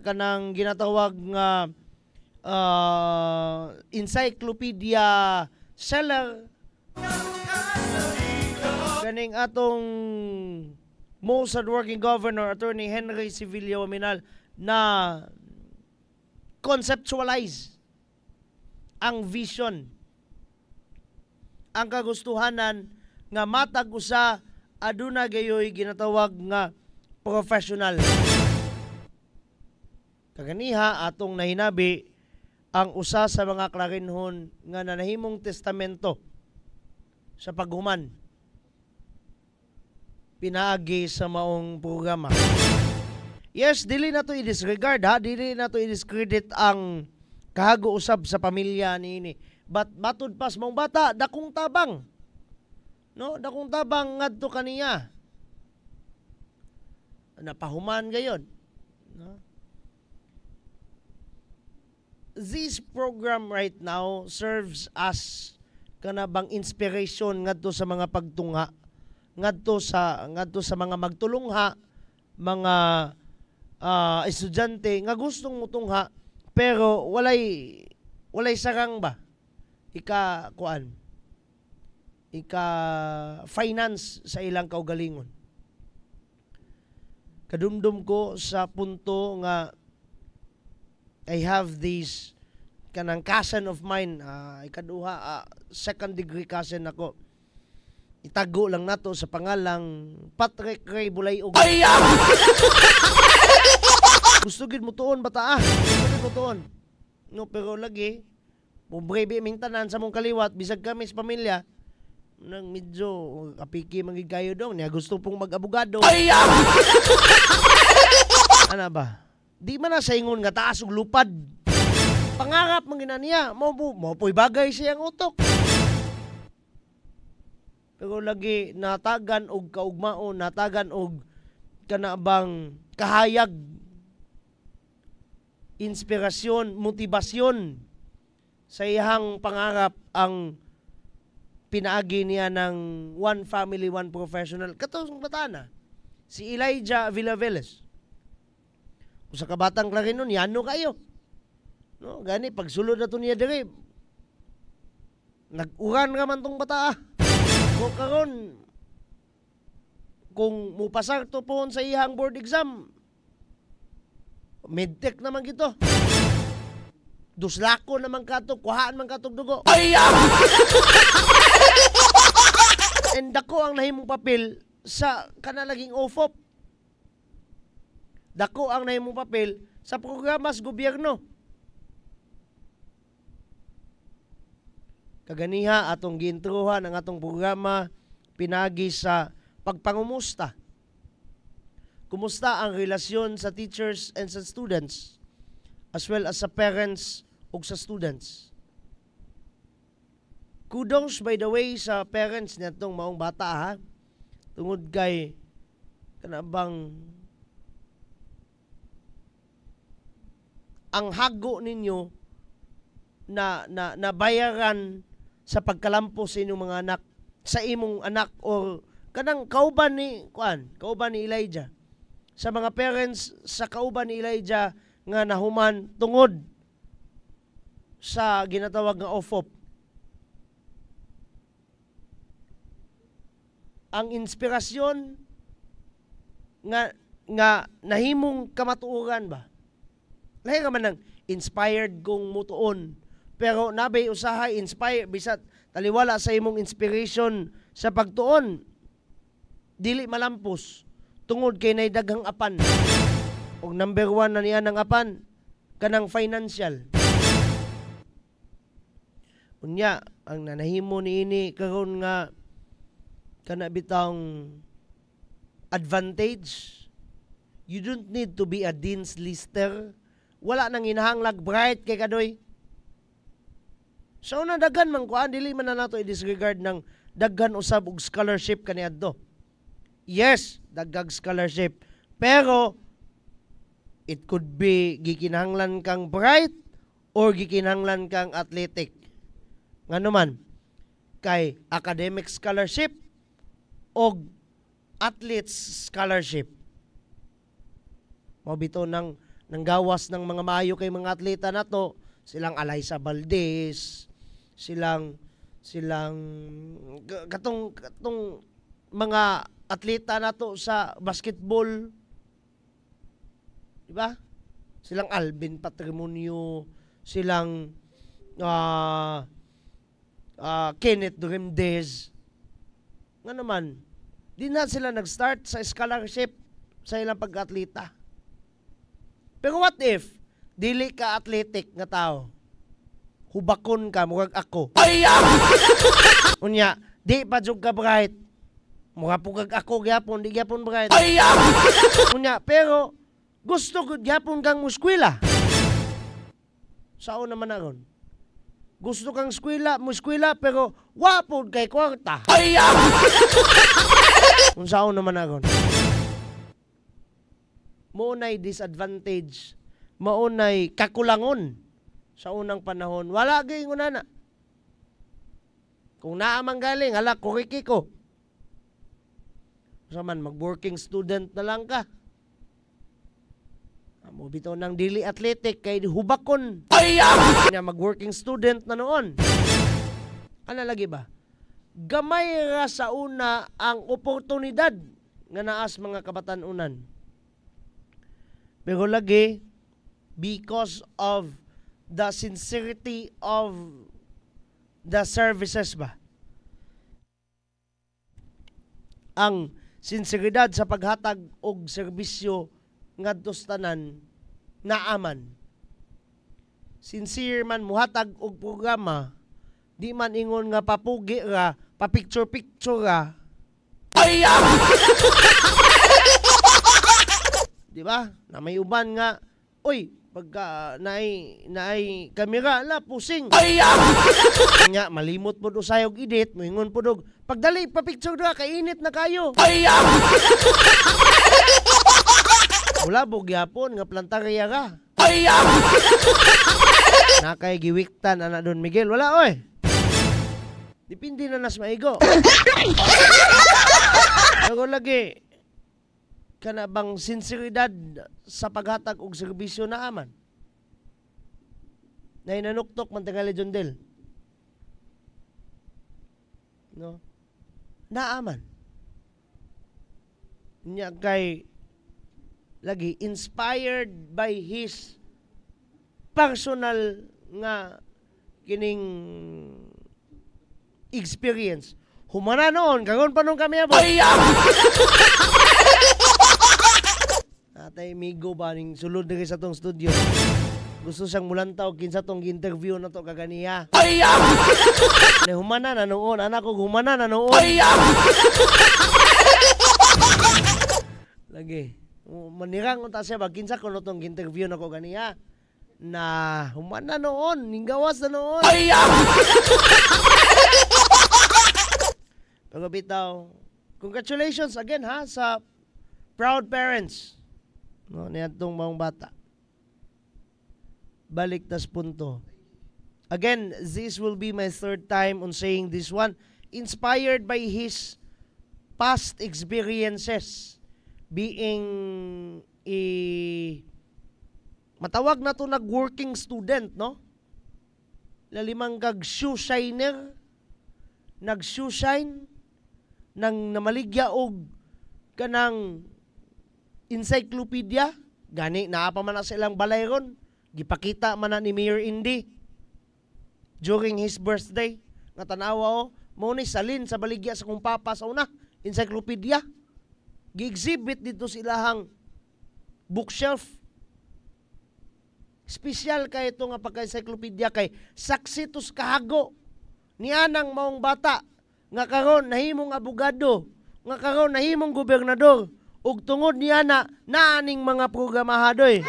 kanang ginatawag nga encyclopedia seller, kaning atong most hardworking governor, Attorney Henry Civilio Aminal, na conceptualize ang vision, ang kagustuhanan nga matag usa aduna gayoy ginatawag nga professional. Kaganiha atong nahinabi ang usa sa mga klarinhon nga nanahimong testamento sa paghuman pinaagi sa maong programa. Yes, dili na to i-disregard ha, dili na to i-discredit ang kahago usab sa pamilya niini. Batod pas mong bata, dakong tabang. No, dakong tabang ngadto kaniya. Napahuman gayon. No? This program right now serves as kanabang inspiration ngadto sa mga pagtungha, ngadto sa mga magtulungha, mga estudyante nga gustong mutungha pero walay sarang ba ika finance sa ilang kaugalingon. Kadumdum ko sa punto nga I have this kanang cousin of mine, ikaduha, second degree cousin ako. Itago lang nato sa pangalang Patrick Ray Bulayog. Gusto gid mo tuon bata Gusto gid mo tuon. No, pero lagi pobrebe ming tanan sa mong kaliwat bisag kami sa pamilya nang medyo kapiki magig kayo dong niya gusto pong mag-abogado. Ana ba? Di man na sa ingon nga taas og lupad. Pangarap man gina niya, mo po'y bagay siyang utok. Pero lagi natagan og kaugmaon, natagan og kanabang kahayag, inspirasyon, motibasyon sa iyang pangarap ang pinaagi niya ng One Family, One Professional. Katong batana, si Elijah Villaveles. Kung sa kabatang klaro nun, yano kayo. No, gani, pagsulod na ito niya dire, nag-uran ka man tong bata. O karon, kung mupasar to po sa iyang board exam, medtech naman gito. Duslako naman kato, kuhaan man katong dugo. And dako ang nahimong papel sa kanalaging OFOP. Dako ang nahimong papel sa programa sa gobyerno. Kaganiha atong giintruhan ang atong programa pinagi sa pagpangumusta. Kumusta ang relasyon sa teachers and sa students as well as sa parents ug sa students. Kudos by the way sa parents nitong maong bata ha. Tungod kay kanabang ang hago ninyo na bayaran sa pagkalampo sa inyong mga anak, sa imong anak or kanang kauban ni Elijah. Sa mga parents sa kauban ni Elijah nga nahuman tungod sa ginatawag nga OFOP. Ang inspirasyon nga nahimong kamatuoran ba? Lahi ka man ng inspired kong mutuon. Pero nabay usahay, inspired, bisat taliwala sa imong inspiration sa pagtuon. Dili malampos. Tungod kay naidaghang apan. O number 1 na niya ng apan, kanang financial. Unya, ang nanahimo ni ini karon nga kanabitang advantage. You don't need to be a dean's lister. Wala nang inahanglag bright kay kadoy. So na daghan man kuan dili man na nato i-disregard ng daghan usab og scholarship kaniadto. Yes, daghang scholarship. Pero it could be gikinahanglan kang bright or gikinahanglan kang athletic. Ngano man, kay academic scholarship o athletes scholarship. Mabito ng gawas ng mga maayo kay mga atleta nato, silang Alyssa Valdez, silang katong mga atleta nato sa basketball, di ba? Silang Alvin Patrimonio, silang Kenneth Duremdez. Nga naman, di na sila nag-start sa scholarship sa ilang pag-atleta. Pero what if dili ka athletic nga tao? Hubakon ka murag ako. Unya, di pa jud ka bright. Mura pugag ako gyapon, di gyapon bright. Unya, pero gusto gud gyapon kang muskwela. Sao naman aron? Gusto kang muskwela pero wapod kay kwarta. Sao naman aron? Maunay disadvantage, maunay kakulangon sa unang panahon. Wala gyud unana. Kung naamang galing, hala, kuriki ko. Saman, mag-working student na lang ka. Mo bitaw ng dili athletic kay hubakon. Na mag-working student na noon. Ano lagi ba? Gamay ra sa una ang oportunidad nga naas mga kabatanunan. Pero lagi, because of the sincerity of the services ba? Ang sinseridad sa paghatag og serbisyo ngadto sa tanan naaman. Sincere man muhatag og programa, di man ingon nga papugi ra, pa-picture ra. Di ba? Na may uban nga, oy, pagka naay kamera la pusing. Nya malimot pud usayog edit, moingon pud og pagdali pa picture ra kay init na kayo. Wala bugyapon nga plantarya ka. Nakay giwiktan ana Don Miguel, wala oy. Dipindi na nas maigo. Ako lagi kana bang sinseridad sa paghatag og serbisyo na aman. Nay nanuktok man tingali Jondel. No? Naaman. Nya kay lagi inspired by his personal nga kining experience. Humana noon, kagon pa nung kami abo. Atay migo ba ning sulod diri sa tong studio. Gusto siyang mulantaw kinsa tong interview na to kaganiya. Na humana na noon, anak ko humana na noon. Lagi. Manirang unta siya ba kinsa ko tong interview na ko ganiya. Na humana noon, ninggawas na noon. Pero bitaw, congratulations again ha sa proud parents. No, niyadtong maong bata. Balik tas punto. Again, this will be my third time on saying this one. Inspired by his past experiences being a matawag na to nag-working student, no? Lalimang kag shoe shiner, nag-shoe shine, nang namaligya og kanang encyclopedia, gani naa pa man na silang balayron, gipakita man na ni Mayor Indy during his birthday, nga tanawa mo ni salin sa baligya sa kong papa sa una, encyclopedia, gi-exhibit dito silahang bookshelf. Special kay ito nga pagka-encyclopedia kay saksi tos kahago ni anang maong bata nga karon nahimong abogado, nga karon nahimong gobernador, ug tungod niya na naaning mga programahadoy.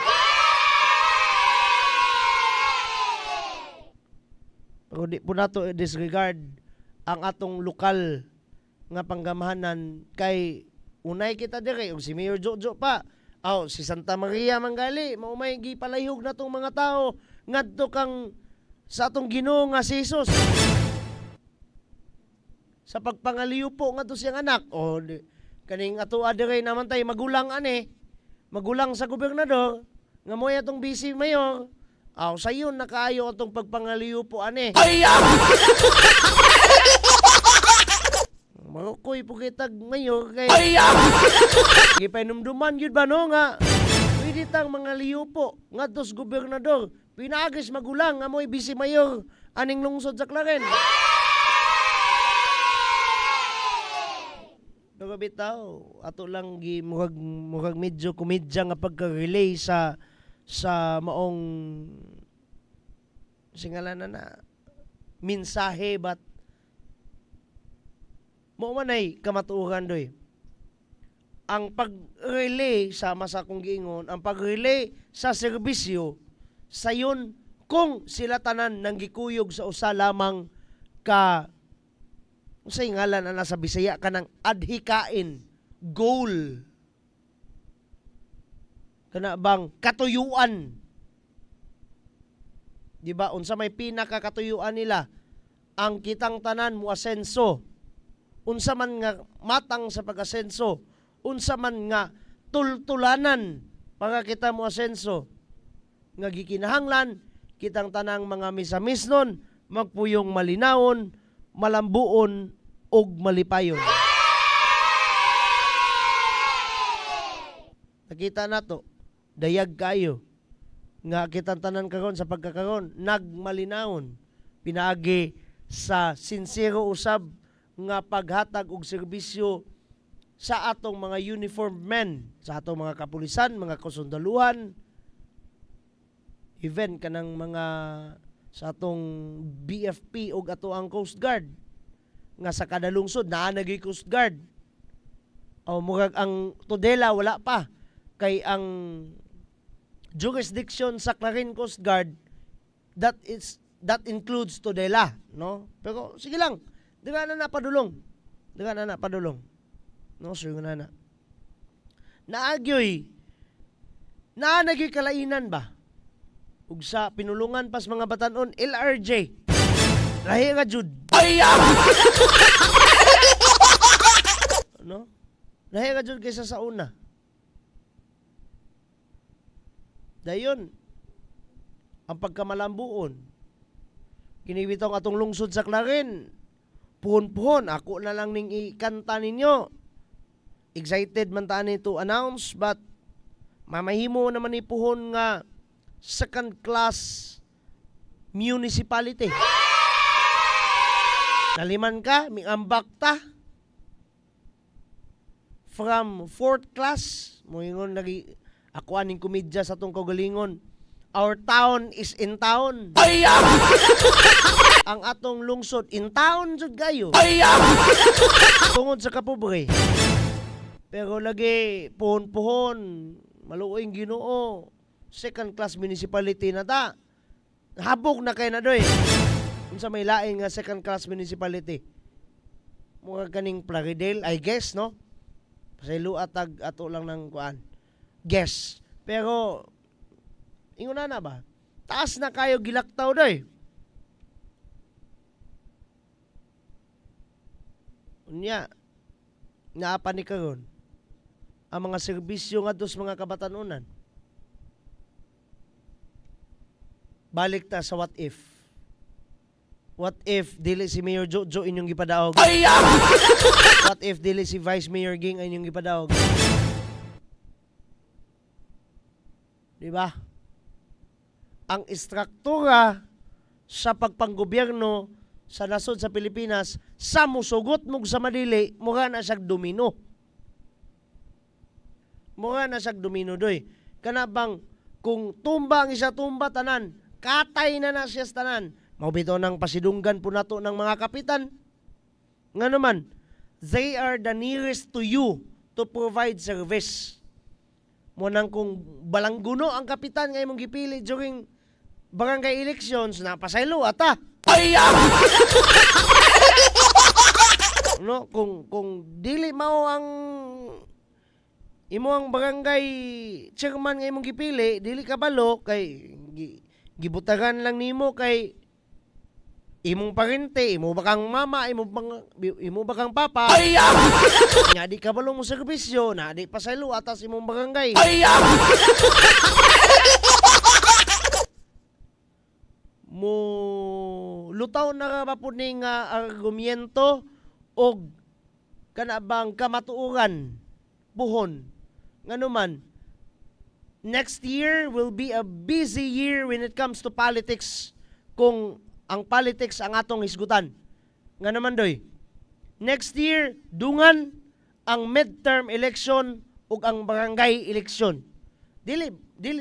Pero di po nato disregard ang atong lokal nga panggamahanan kay unay kita dire ug si Mayor Jojo pa. Aw, si Santa Maria manggali, maumay gipalayhog na tong mga tao ngadto kang sa atong Ginoo nga si Jesus. sa pagpangaliw po nga to siyang anak. O kaning ato adere naman tay magulang magulang sa gobernador nga moy atong busy mayor. Aw sayon nakaayo atong pagpangaliw po Marukoy po kitag mayor kay gipainumduman yun ba no nga pwede tang mga liyo po nga dos gobernador pinagis magulang nga mo'y busy mayor aning lungsod sa Claren. Pero bitaw ato lang murag medyo komedya nga pagka-relay sa maong singalanan na mensahe bat mo man ay kamatuoran doy. Ang pag-relay sama sa kong giingon, ang pag-relay sa serbisyo sayon kung sila tanan nang gikuyog sa usa lamang ka usay ngalan ana sa Bisaya kanang adhikain goal. Kana bang katuyuan. Di ba unsa may pinakakatuyuan nila ang kitang tanan mo asenso. Unsa man nga matang sa pag-asenso, unsa man nga tultulanan para kita mo asenso, nga gikinahanglan kitang tanang mga misamisnon magpuyong malinawon, malambuon og malipayon. Nakita nato dayag kayo nga kitang tanan karon sa pagkakaron nagmalinawon pinaagi sa sincero usab nga paghatag og serbisyo sa atong mga uniformed men, sa atong mga kapulisan, mga kasundaluhan, even kanang mga sa atong BFP og ato ang Coast Guard nga sa kada lungsod naa nagay Coast Guard. O murag ang Tudela wala pa kay ang jurisdiction sa Claren Coast Guard that includes Tudela, no? Pero sige lang, Diga na napadulong. No, sir, na. Naagyoy. Naanagyoy kalainan ba? Ug sa pinulungan pas mga batanon, LRJ. Lahi nga jud. No? Lahi nga jud kaysa sa una. Dayon, ang pagkamalambuon. Kinibitong atong lungsod sa Claren. Puhon-puhon, ako na lang ning ikanta ninyo. Excited man taan to announce, but mamahimo naman ni puhon nga second class municipality. Naliman ka, miambak ta. From fourth class, moingon lagi ako aning komedya sa tong kaugalingon. Our town is in town. Ang atong lungsod in town jud gayo. Tungod sa kapobre. Pero lagi puhon-puhon, maluoy Ginoo. Second class municipality na ta. Habog na kay na doy. Unsa may lain nga second class municipality? Mura kaning Plaridel, I guess, no? Pasaylo atag ato lang ng kuan. Guess. Pero ingon na ba? Taas na kayo gilaktaw doy. Unya, naapa ni karon ang mga serbisyo nga dos mga kabatanunan. Balik ta sa what if. What if dili si Mayor Jojo inyong gipadaog? What if dili si Vice Mayor Ging inyong gipadaog? Di ba? Ang istruktura sa pagpanggobyerno sa nasod sa Pilipinas sa musugot mug sa madili mura na siyag domino. Mura na siyag domino doy. Kana bang kung tumba ang isa tumba tanan, katay na siya tanan. Maubito ng pasidunggan po nato ng mga kapitan. Nga naman, they are the nearest to you to provide service. Munang kung balangguno ang kapitan nga imong gipili during barangay elections, napasaylo ata. No, kung dili mao ang imo ang barangay chairman nga imong gipili, dili ka balo kay gibutagan lang nimo kay imong parente, imo ba kang mama, imo ba kang papa. Nya di ka balong mo serbisyo, na di pasaylo atas imong barangay. Mo lutaw na ba po ning argumento og kana bang kamatuoran buhon ngano man next year will be a busy year when it comes to politics kung ang politics ang atong hisgutan. Nga naman doy, next year, dungan ang midterm election ug ang barangay election. Dili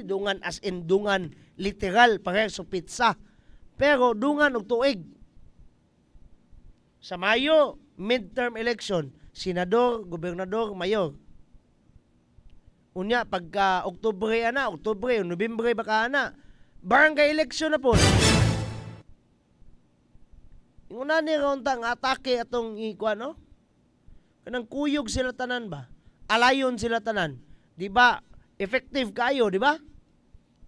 dungan as in dungan literal pareho sa pizza. Pero dungan og tuig. Sa Mayo, midterm election, senador, gobernador, mayor. Unya pagka Oktubre o Nobyembre baka ana, barangay election na po. Una ni ronta nga atake atong ikuan no? Kanang kuyog sila tanan ba? Alayon sila tanan. Di ba? Effective kayo, di ba?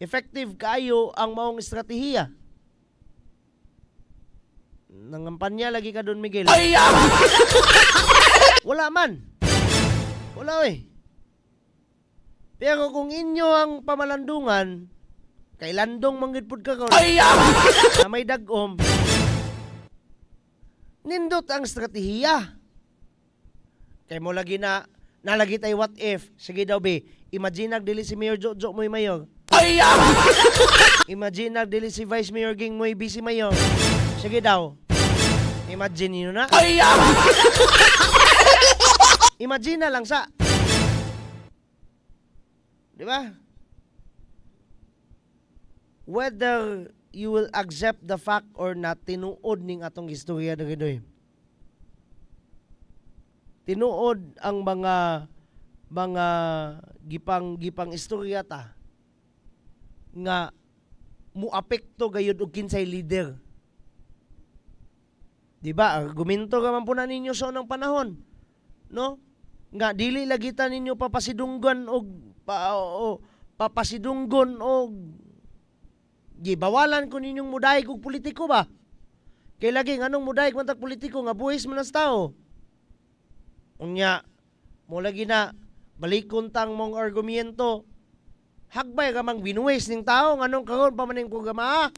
Effective kayo ang maong estratehiya. Nangampanya lagi ka doon, Miguel. Wala man. Wala eh. Pero kung inyo ang pamalandungan, kay landong manggitpud ka ko. Na may dagom. Nindot ang estratehiya. Kaya mo lagi na, nalagi tayo what if. Sige daw be, imagine nagdili si Mayor Jojo mo'y mayor. Imagine nagdili si Vice Mayor Ging mo'y busy mayor. Sige daw. Imagine nyo na. Imagine na lang sa. Di ba? Whether you will accept the fact or not, tinuod ning atong istorya dagitoy. Tinuod ang mga gipang istorya ta nga muapekto gayud og kinsay leader. Di ba? Argumento ka man po na ninyo sa unang panahon. No? Nga dili lagitan ninyo papasidunggan og papasidunggon og gibawalan ko ninyong mudayeg og politiko ba? Kay lagi anong mudayeg man tag politiko nga buhis man as tao. Unya mo lagi na balikon tang mong argumento. Hagbay ka mang binuwis ning tao nganong karon pa man ning programa.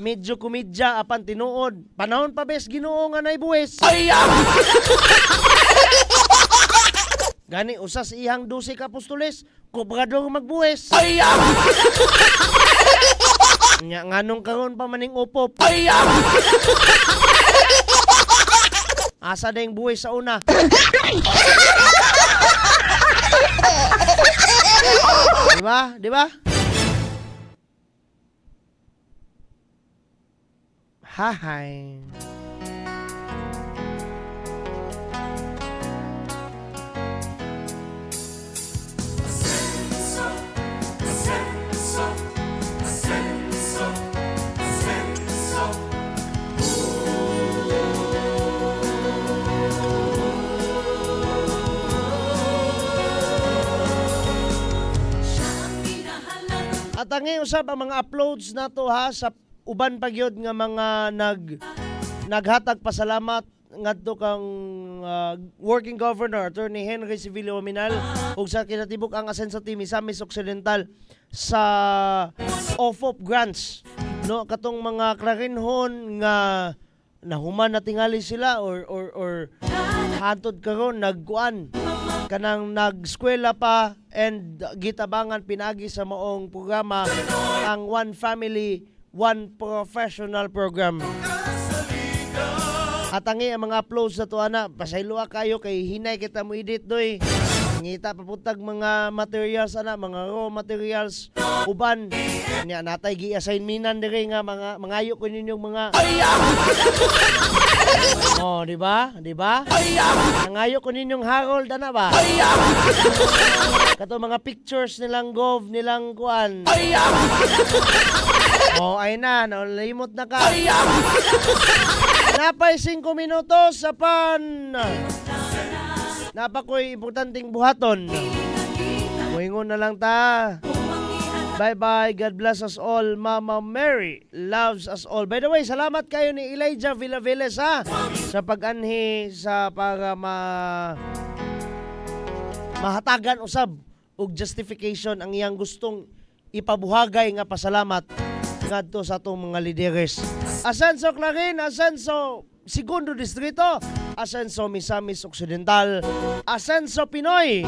Medyo komedya apan tinuod. Panahon pa bes Ginoo nga nay buwis. Gani usas ihang 12 ka apostoles, kobrador magbuwes. Nya nganong karon pa maning upop. Asa na yung buwes sa una. Diba? Diba? Hi. At ang usab ang mga uploads nato ha sa uban pagyod nga mga naghatag pasalamat ngadto kang working governor Attorney Henry Civilio Ominal ug sa kinatibuk ang Asenso Team Misamis Occidental sa OFOP grants no katong mga klarinhon nga nahuman na tingali sila or hantod karon nagkuan kanang nag-eskwela pa and gitabangan pinagi sa maong programa ang One Family, One Professional program. At ang mga uploads na to ana, pasayloa kayo kay hinay kita mo edit doy. Ngita papuntag mga materials ana, mga raw materials uban. Nya natay gi-assignmentan dire nga mga mangayo ko ninyong mga oh, di ba? Di ba? Nangayo ko ninyong Harold ana ba? Kato mga pictures nilang gov, nilang kuan. Oh, ay na, nalimot na ka. Napay 5 minutos sa pan. Napakoy importanteng buhaton. Muingon na lang ta. Bye-bye. God bless us all. Mama Mary loves us all. By the way, salamat kayo ni Elijah Villaveles ha sa pag-anhi sa para mahatagan usab og justification ang iyang gustong ipabuhagay nga pasalamat ngadto sa atong mga lideres. Ascenso Clarin, Ascenso Segundo Distrito, Ascenso Misamis Occidental, Ascenso Pinoy.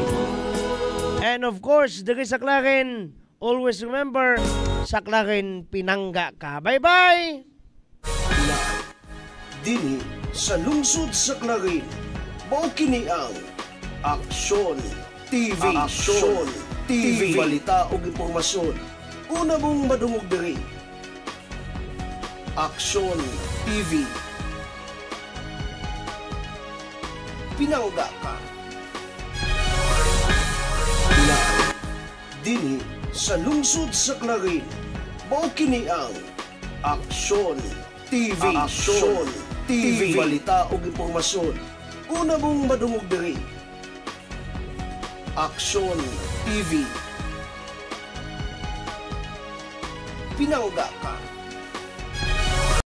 And of course, diri sa Clarin, always remember, sa Clarin pinangga ka. Bye-bye! Dini sa lungsod sa Clarin, mao kini ang Aksyon TV. Aksyon TV. Balita o impormasyon. Una mong madungog diri. Aksyon TV. Pinangga ka. Dini sa lungsod sa Clarin, mao kini ang Aksyon TV. Aksyon TV. Balita o impormasyon. Una mong madungog diri. Aksyon TV. Pinangga ka.